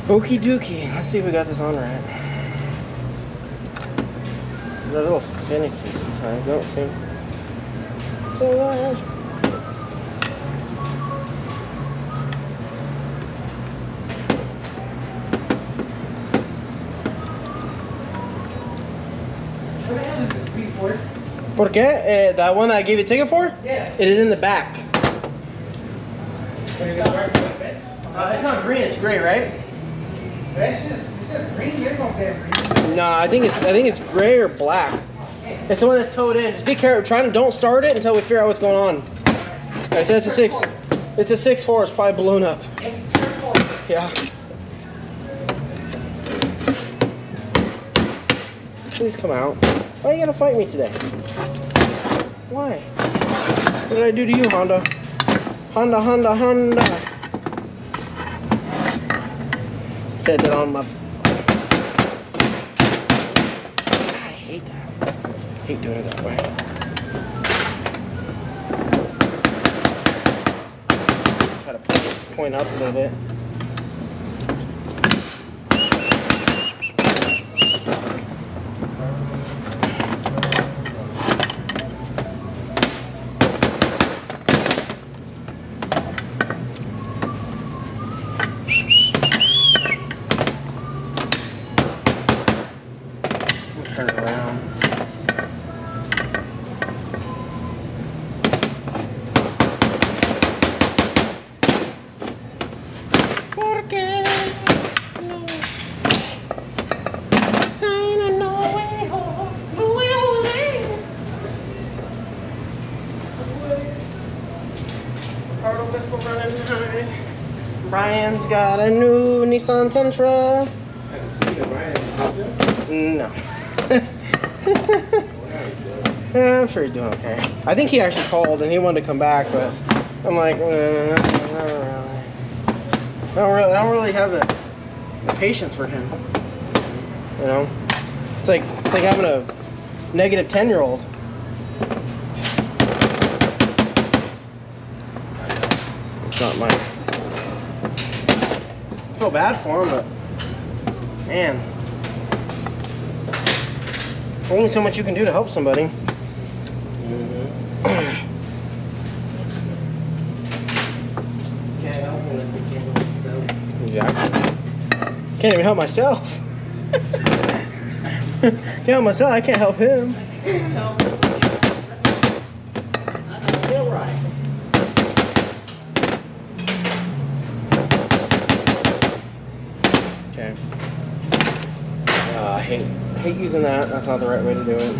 Okie dokie. Let's see if we got this on right. They're a little finicky sometimes. Don't seem so large. What the hell is this beef for? ¿Por qué? That one I gave you a ticket for? Yeah. It is in the back. What is it, white with bits? It's not green. It's gray, right? This is green. You're going to green. No, I think it's gray or black. It's the one that's towed in. Just be careful. Don't start it until we figure out what's going on. I said it's a 6. It's a 6.4. It's probably blown up. Yeah. Please come out. Why you gotta fight me today? Why? What did I do to you, Honda? Honda. Said that on my. I hate that. I hate doing it that way. point up a little bit. Turn it around. Brian's got a new Nissan Sentra. No. I'm sure he's doing okay. I think he actually called and he wanted to come back, but I'm like, I don't really have the patience for him. You know, it's like having a negative 10-year-old. It's not mine. I feel bad for him, but man, only so much you can do to help somebody. Can't help unless they can't help themselves. Exactly. Can't even help myself. Can't help myself. I can't help him. Feel right. Okay. I hate using that. That's not the right way to do it.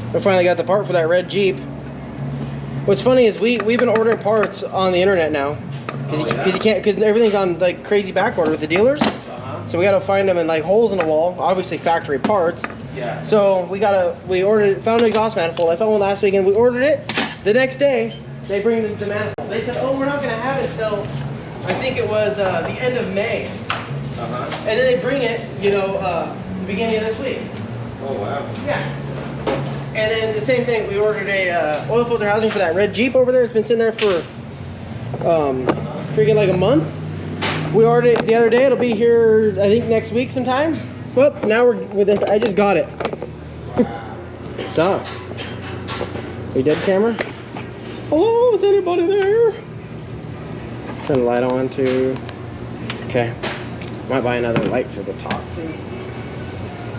I finally got the part for that red Jeep. What's funny is we've been ordering parts on the internet now because everything's on like crazy back order with the dealers. So we gotta find them in like holes in the wall, obviously factory parts. Yeah. So we ordered, found an exhaust manifold. I found one last week and we ordered it. The next day they bring the manifold. They said, oh, we're not gonna have it till I think it was the end of May. And then they bring it, the beginning of this week. Oh wow. Yeah. And then the same thing, we ordered a oil filter housing for that red Jeep over there. It's been sitting there for freaking like a month. We ordered it the other day. It'll be here, I think, next week sometime. Well, now we're with it. I just got it. Sucks. We dead, camera? Hello, is anybody there? Turn the light on too. Okay. Might buy another light for the top too.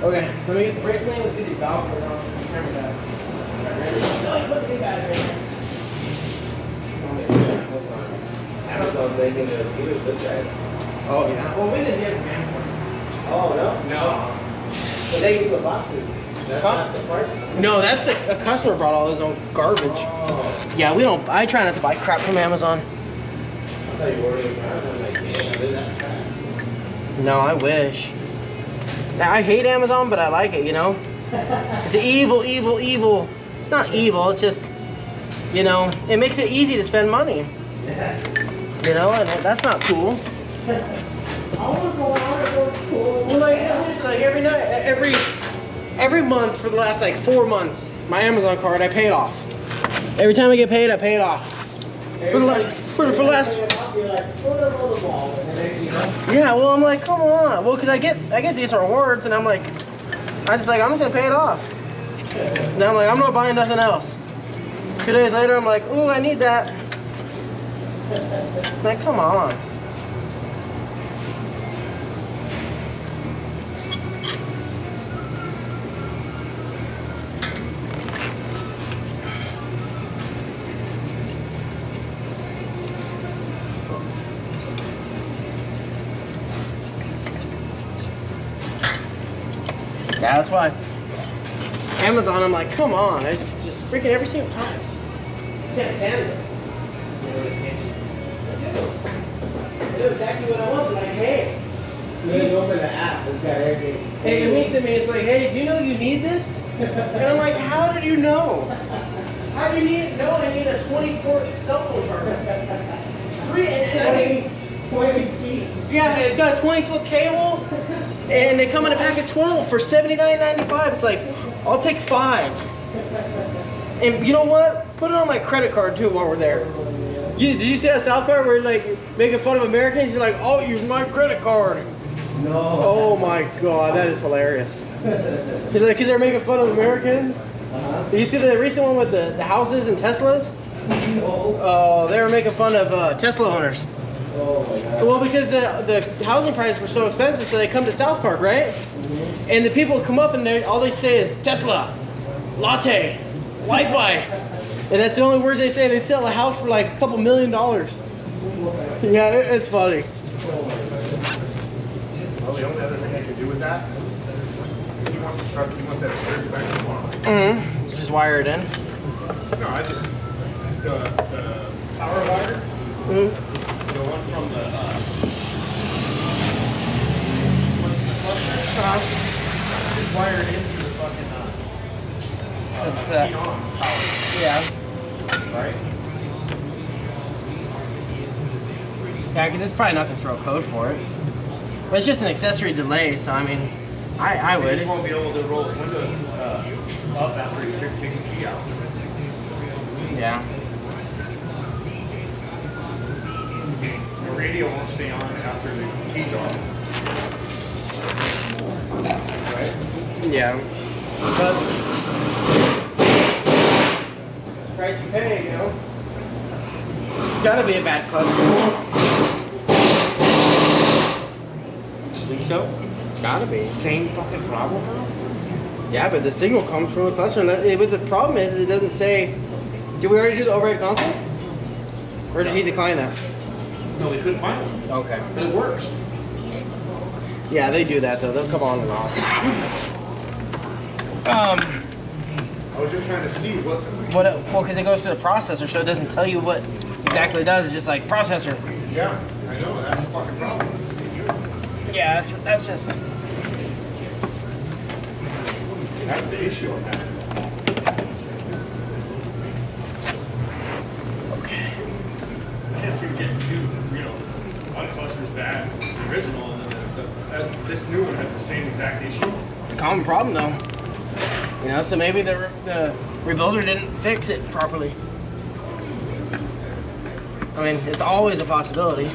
Okay, let me get the brake clean. Let's get the valve on. Amazon's making the dealers look bad. Oh yeah. Well, we didn't get it. Oh no? No. So they keep the boxes. That's not the parts? No, that's a customer brought all his own garbage. Oh. Yeah, we don't. I try not to buy crap from Amazon. I thought you ordered it from Amazon. Like, damn, is that fast? No, I wish. I hate Amazon, but I like it. It's evil. Not evil. It's just, it makes it easy to spend money. Yeah. And that's not cool. I want to go out and go to school. Well, like every night, every month for the last like 4 months, my Amazon card I paid off. Every time I get paid, I pay it off. For the last. Yeah, well, I'm like, come on. Well, because I get decent rewards, and I'm just gonna pay it off. And I'm like, I'm not buying nothing else. 2 days later, I'm like, ooh, I need that. Like, come on. Yeah, that's why. Amazon, I'm like, come on. It's just freaking every single time. I can't stand it. I know exactly what I want, but I hate. When you open the app, it's got everything. Hey, it means to me, it's like, hey, do you know you need this? And I'm like, how did you know? How do you know I need a 20-port cell phone charger? honestly, it's 20 feet. yeah, it's got a 20-foot cable, and they come in a pack of 12 for $79.95. It's like, I'll take 5. And you know what? Put it on my credit card too while we're there. Did you see that South Park where like making fun of Americans? You're like, oh, use my credit card. No. Oh my God, that is hilarious. Because they're making fun of Americans. Did you see the recent one with the houses and Teslas? Oh, they were making fun of Tesla owners. Oh my God. Well, because the housing prices were so expensive, so they come to South Park, right? And the people come up and all they say is Tesla, latte, Wi-Fi. And that's the only words they say. They sell a house for like a couple $1 million. Yeah, it's funny. Well, the only other thing I can do with that, he wants the truck, he wants that straight back tomorrow. Just wire it in. No, I just, the power wire, the one from the cluster, just wire it into the fucking, heat on power, Yeah. right? Yeah, because it's probably not going to throw a code for it. But it's just an accessory delay, so I mean, I He would. just won't be able to roll his windows up after he takes the key out. Yeah. The radio won't stay on after the key's off. Right? Yeah. But it's the price you pay, you know? It's got to be a bad cluster. Think so? It's got to be. Same fucking problem now? Yeah, but the signal comes from a cluster. And but the problem is it doesn't say. Did we already do the override console? Or did he decline that? No, they couldn't find one. Okay. But it works. Yeah, they do that though. They'll come on and off. I was just trying to see what. Well, because it goes through the processor, so it doesn't tell you what exactly it does. It's just like processor. Yeah, I know. That's the fucking problem. Yeah, that's just. That's the issue on that. Okay. I can't seem to get two, one cluster's bad, the original, and then this new one has the same exact issue. It's a common problem though. You know, so maybe the rebuilder didn't fix it properly. I mean, it's always a possibility.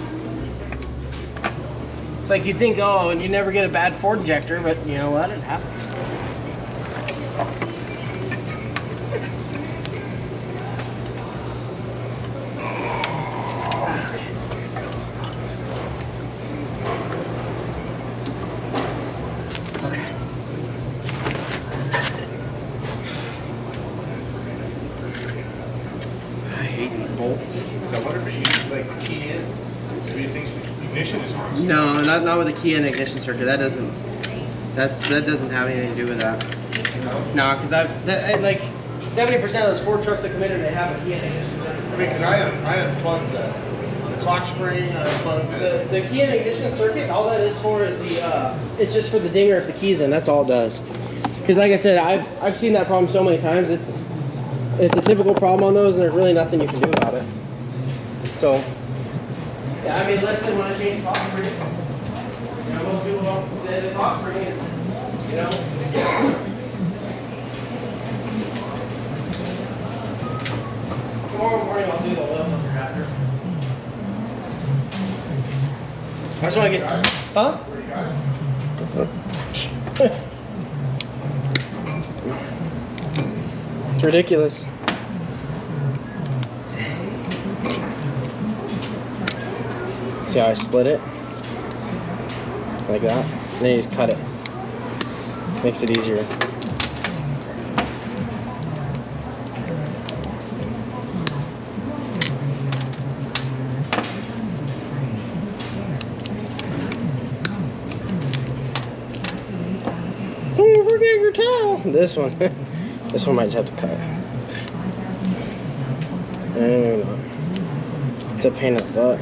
It's like you think, oh, and you never get a bad Ford injector, but you know what? It happens. Bolts. I wonder if it uses like the key in. Maybe it thinks the ignition is on. No, not with the key and ignition circuit. That doesn't have anything to do with that. No, because like 70% of those Ford trucks that come in, they have a key and ignition circuit. I mean, because I unplugged the clock spring, I unplugged The key and ignition circuit, all that is for is it's just for the dinger if the key's in. That's all it does. Because like I said, I've seen that problem so many times. It's a typical problem on those, and there's really nothing you can do about it. So, yeah, I mean, unless they want to change the clock spring. You know, most people don't. The clock spring is, you know. Tomorrow morning I'll do the oil filter after. I just want to get. Huh? It's ridiculous. See how I split it? Like that. And then you just cut it. Makes it easier. Oh, forget your towel. This one. This one might just have to cut. It's a pain in the butt.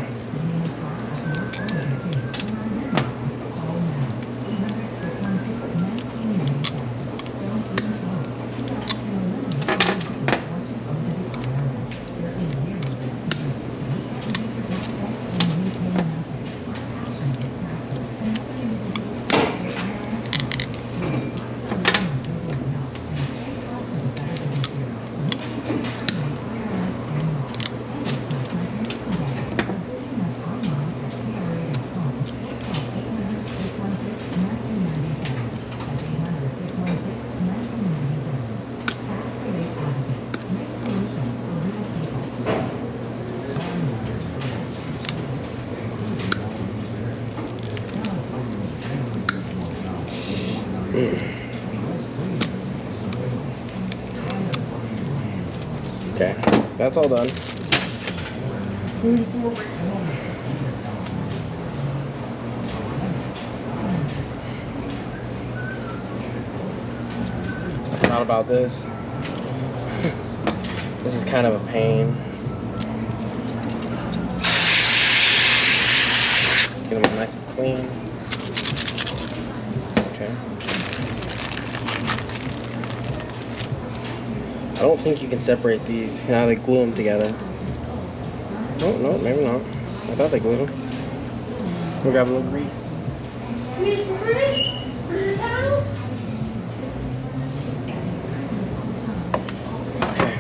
Okay, that's all done. I forgot about this. This is kind of a pain. Get them nice and clean. Okay. I don't think you can separate these. Now they glue them together. No, no, maybe not. I thought they glued them. We'll grab a little grease. Okay.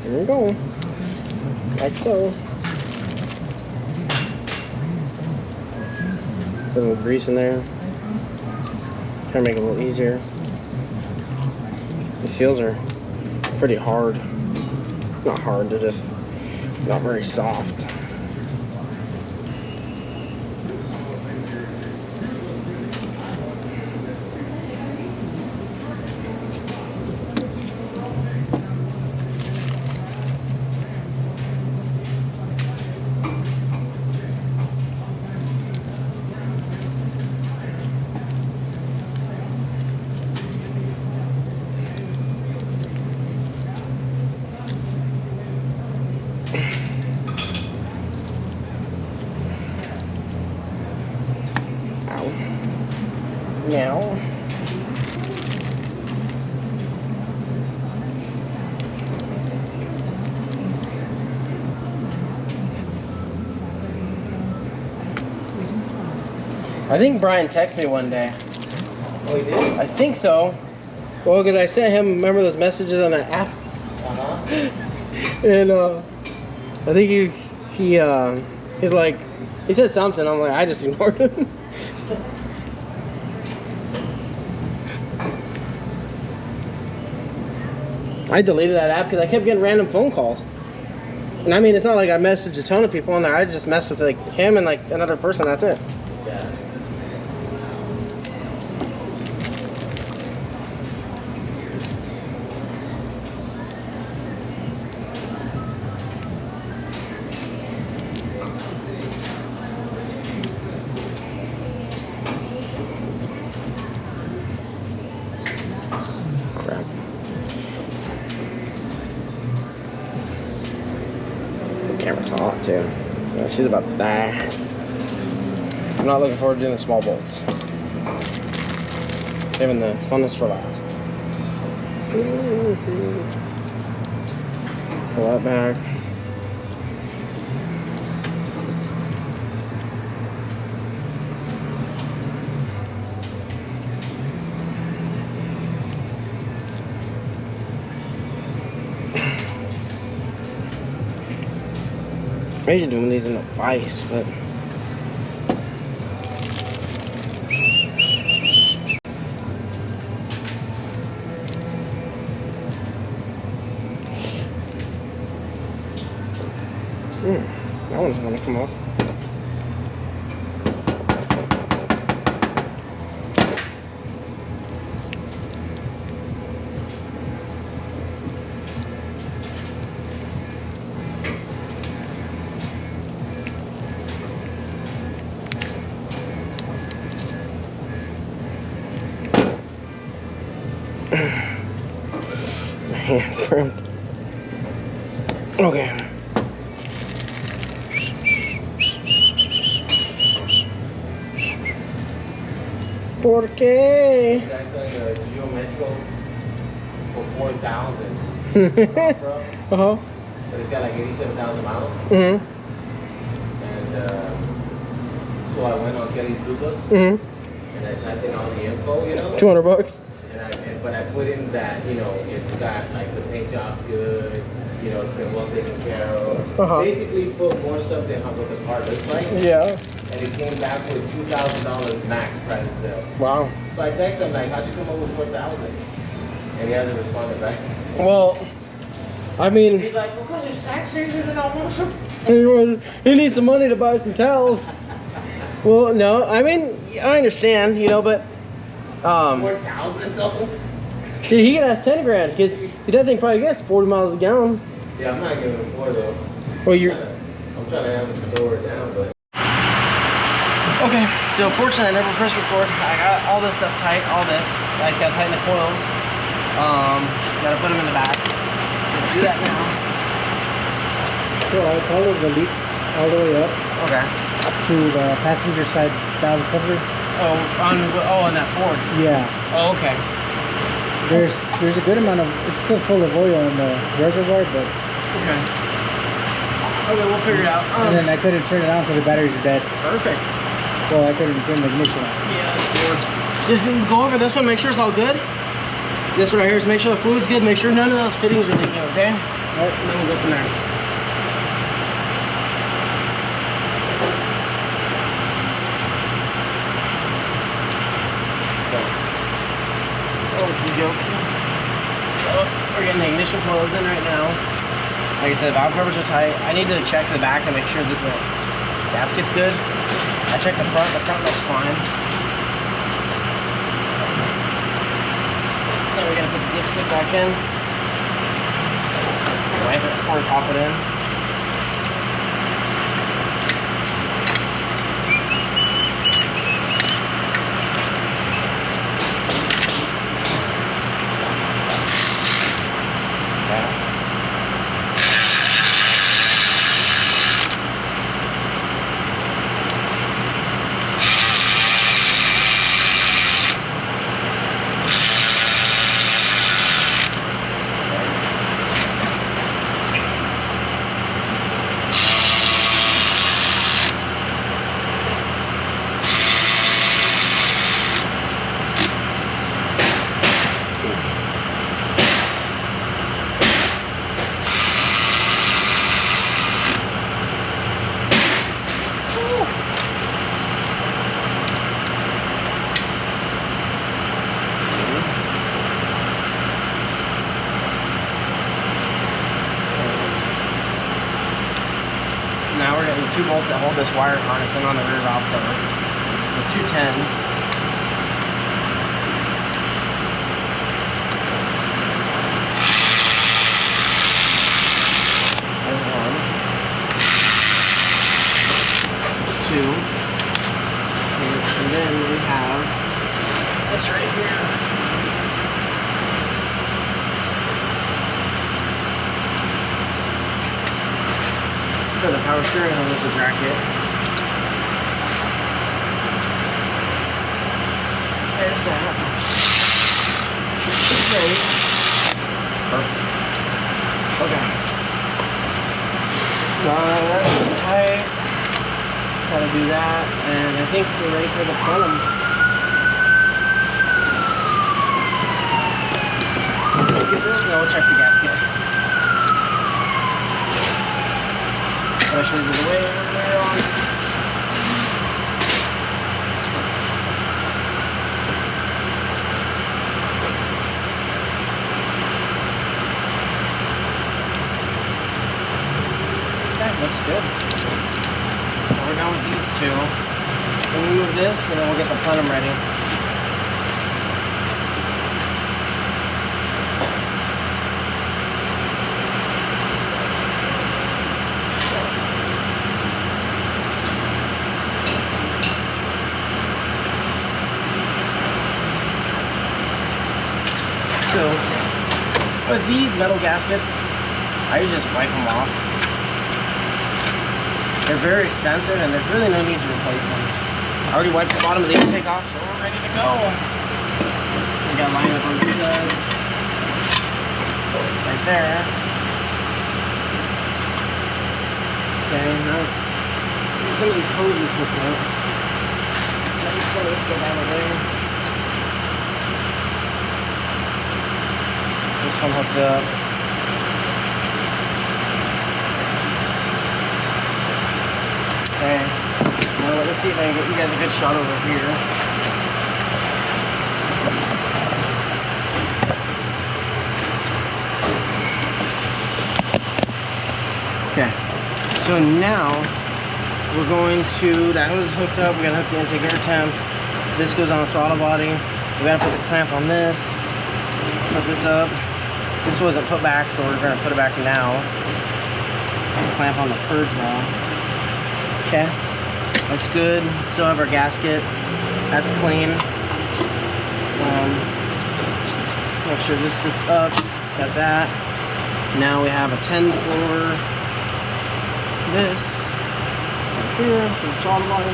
Here we go. Like so. Put a little grease in there. Try to make it a little easier. The seals are pretty hard. Not hard, they're just not very soft. Meow. I think Brian texted me one day. Oh, he did? I think so. Well, because I sent him, remember those messages on that app? And I think he's like, he said something. I'm like, I just ignored him. I deleted that app because I kept getting random phone calls. And I mean, it's not like I messaged a ton of people on there. I just messed with like him and like another person. That's it. Yeah. Crap. The camera's hot too. Yeah, she's about to die. I'm not looking forward to doing the small bolts. Saving the funnest for last. Pull that back. I usually doing these in a vise, but that one's gonna come off. My hand burned. Okay. ¿Por qué? You guys selling a Geo Metro for 4,000. Uh-huh. But it's got like 87,000 miles. Mm-hmm. And so I went on Kelly's Blue Book Mm-hmm. and I typed in all the info, you know. $200. But I put in that, you know, it's got like the paint job's good, you know, it's been well taken care of. Basically put more stuff than what the car looks like. Yeah. And it came back with $2,000 max private sale. Wow. So I texted him like, how'd you come up with 4,000? And he hasn't responded back. Well, I mean, He's like, because it's tax season and I want some. he needs some money to buy some towels. Well, no, I mean, I understand, you know, but 4,000 though? dude, he can ask 10 grand because that thing probably gets 40 miles a gallon. Yeah, I'm not giving him 4 though. Well, you're I'm trying to have him lower it down, but. okay. So fortunately, I never pressed record. I got all this stuff tight, all this. I just gotta tighten the coils. Gotta put them in the back. Let's do that now. So I followed the leak all the way up Okay. to the passenger side valve cover. Oh, on that Ford. Yeah, Oh, okay. there's a good amount of, it's still full of oil in the reservoir, but Okay. Okay, we'll figure it out. and then I couldn't turn it on because the batteries are dead. Perfect. Well, I couldn't turn the ignition on. Yeah. Just go over this one, make sure it's all good. This one right here is make sure the fluid's good, make sure none of those fittings are leaking, okay? Alright, and then we'll go from there. Okie dokie. Oh, we're getting the ignition coils in right now. Like I said, valve covers are tight. I need to check the back to make sure that the gasket's good. I checked the front looks fine. Then we're gonna put the dipstick back in. Wipe it before we pop it in. Now we're getting 2 bolts that hold this wire harness in on the rear valve cover. The 2 10s. There's 1. 2. And then we have this right here. For the power steering hose with the bracket. There's that. Great. Perfect. Okay. That's tight. Gotta do that, and I think we're ready for the plenum. Let's get this, and then we'll check the gasket. Especially the way we're on. That looks good. So we're done with these 2. We'll remove this and then we'll get the plenum ready. So, with these metal gaskets, I usually just wipe them off. They're very expensive and there's really no need to replace them. I already wiped the bottom of the intake off, so we're ready to go. We got line up on these guys. Right there. Okay, now let's get some of these hoses hooked up. Maybe some of this stuff out of there. This one hooked up. Okay. Now let's see if I can get you guys a good shot over here. So now we're going to, that was hooked up, we gotta hook the intake air temp. This goes on the throttle body. We gotta put the clamp on this, put this up. This wasn't put back, so we're gonna put it back now. It's a clamp on the purge valve. Okay, looks good. Still have our gasket, that's clean. Make sure this sits up, got that. Now we have a 10 floor. This up here, for the throttle body.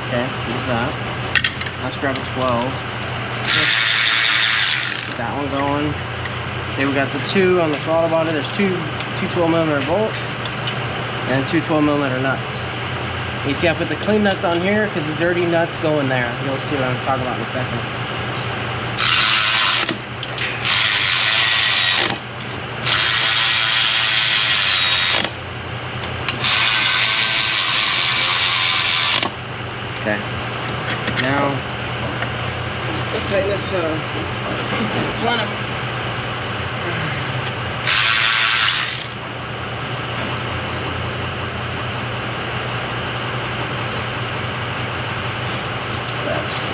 Okay, there's that. Let's grab a 12. Get that one going. Okay, we got the 2 on the throttle body. There's two 12mm bolts and 2 12mm nuts. You see I put the clean nuts on here because the dirty nuts go in there. You'll see what I'm talking about in a second. Okay. Now let's tighten this plenum.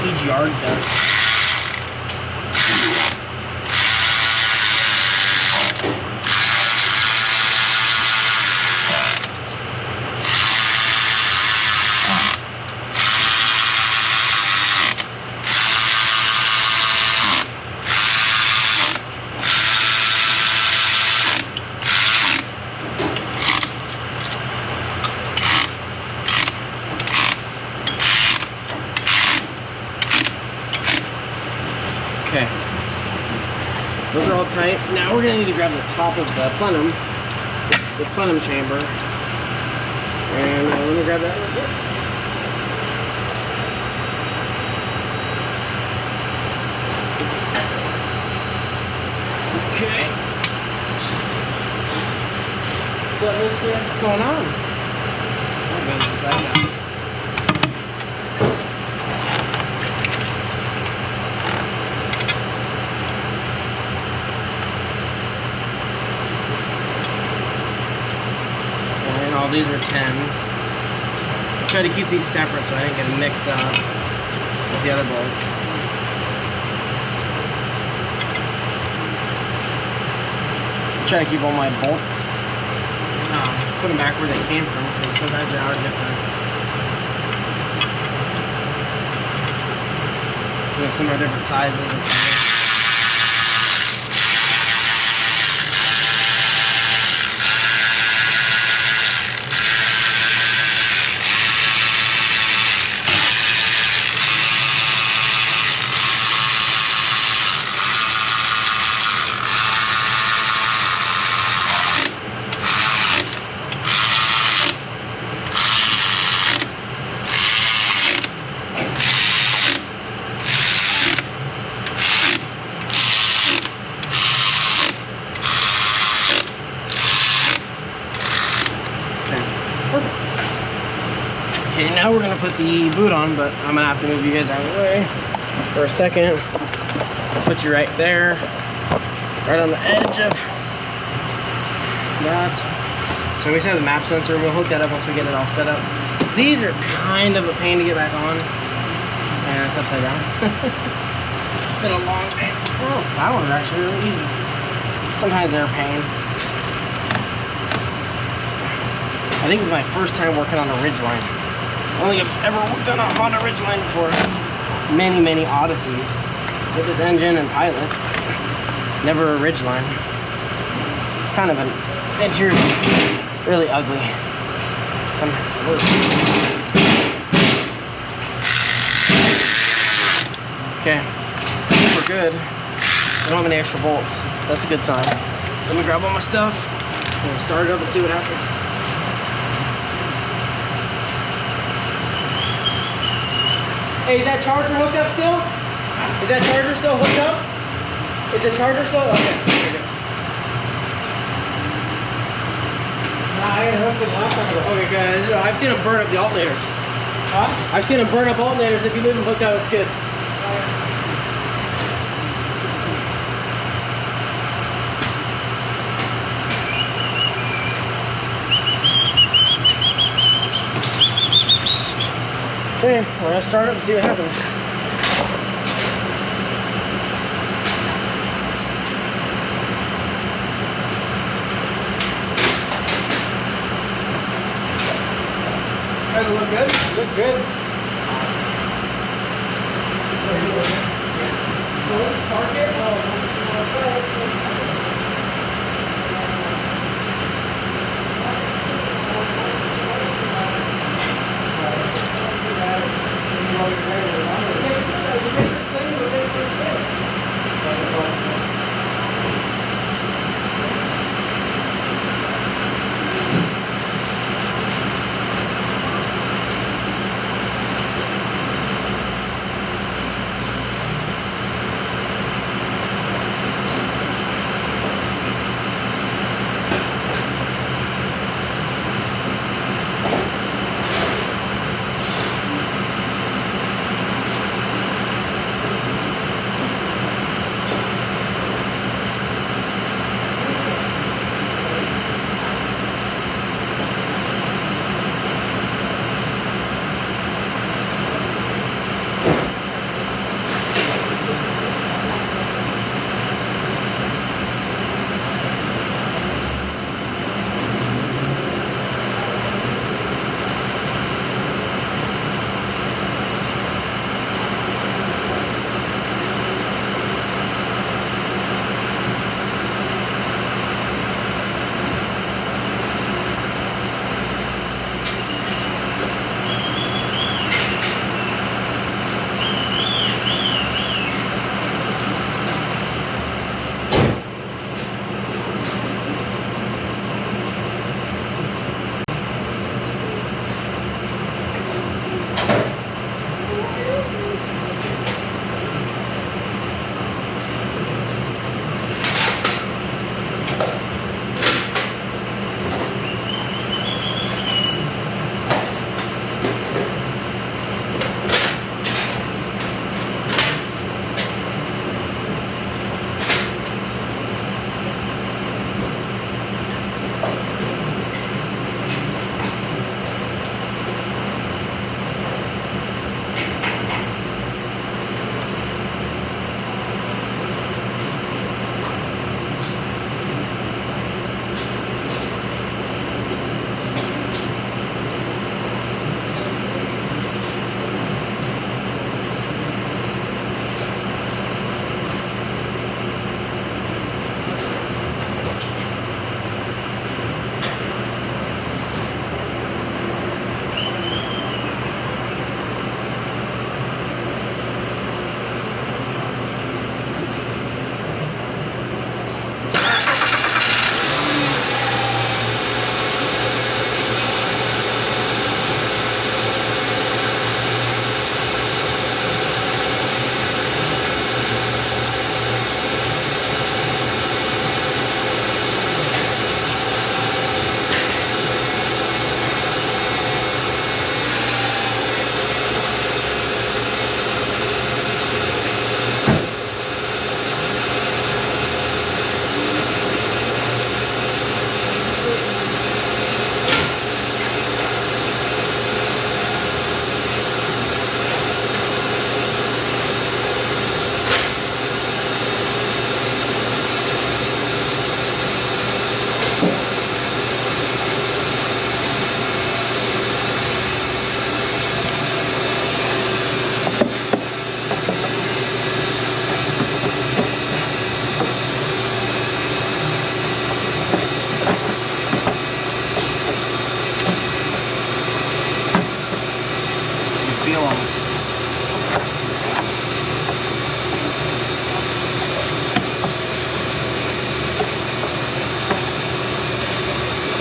Each yard does. Okay, those are all tight. Now we're gonna need to grab the top of the plenum chamber. And let me grab that real quick. Okay. What's going on? Oh, man, just like that. All these are 10s. I try to keep these separate so I didn't get them mixed up with the other bolts. I try to keep all my bolts, put them back where they came from because sometimes they are different. You know, some are different sizes and colors. Okay, now we're gonna put the boot on, but I'm gonna have to move you guys out of the way for a second. I'll put you right there, right on the edge of that. So we just have the map sensor. We'll hook that up once we get it all set up. These are kind of a pain to get back on, and it's upside down. It's been a long day. Oh, that one's actually really easy. Sometimes they're a pain. I think it's my first time working on a ridgeline. I don't think I've ever worked on a Honda ridgeline before. Many Odysseys with this engine and pilot. Never a ridgeline. Kind of an interior, really ugly. Okay, I think we're good. I don't have any extra bolts. That's a good sign. Let me grab all my stuff. We'll start it up and see what happens. Hey, is that charger hooked up still? Is that charger still hooked up? Is the charger still? Okay. Nah, I didn't hook it last time. Okay, guys. I've seen them burn up the alternators. Huh? I've seen them burn up alternators. If you leave them hooked up, it's good. Okay, we're gonna start it and see what happens. Does it look good? Look good. Awesome. So let's park it.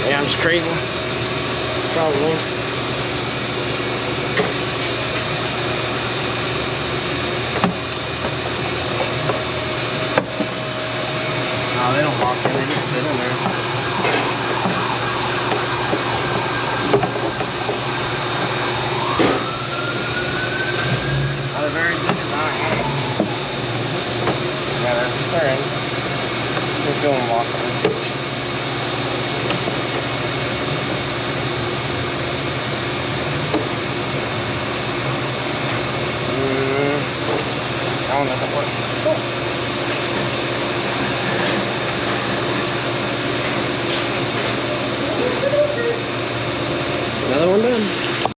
Yeah, I'm just crazy. Probably. No, they don't walk in, they just sit in there. Not a very good design. Yeah, they're alright. They're feeling walking. long, that don't work. Cool.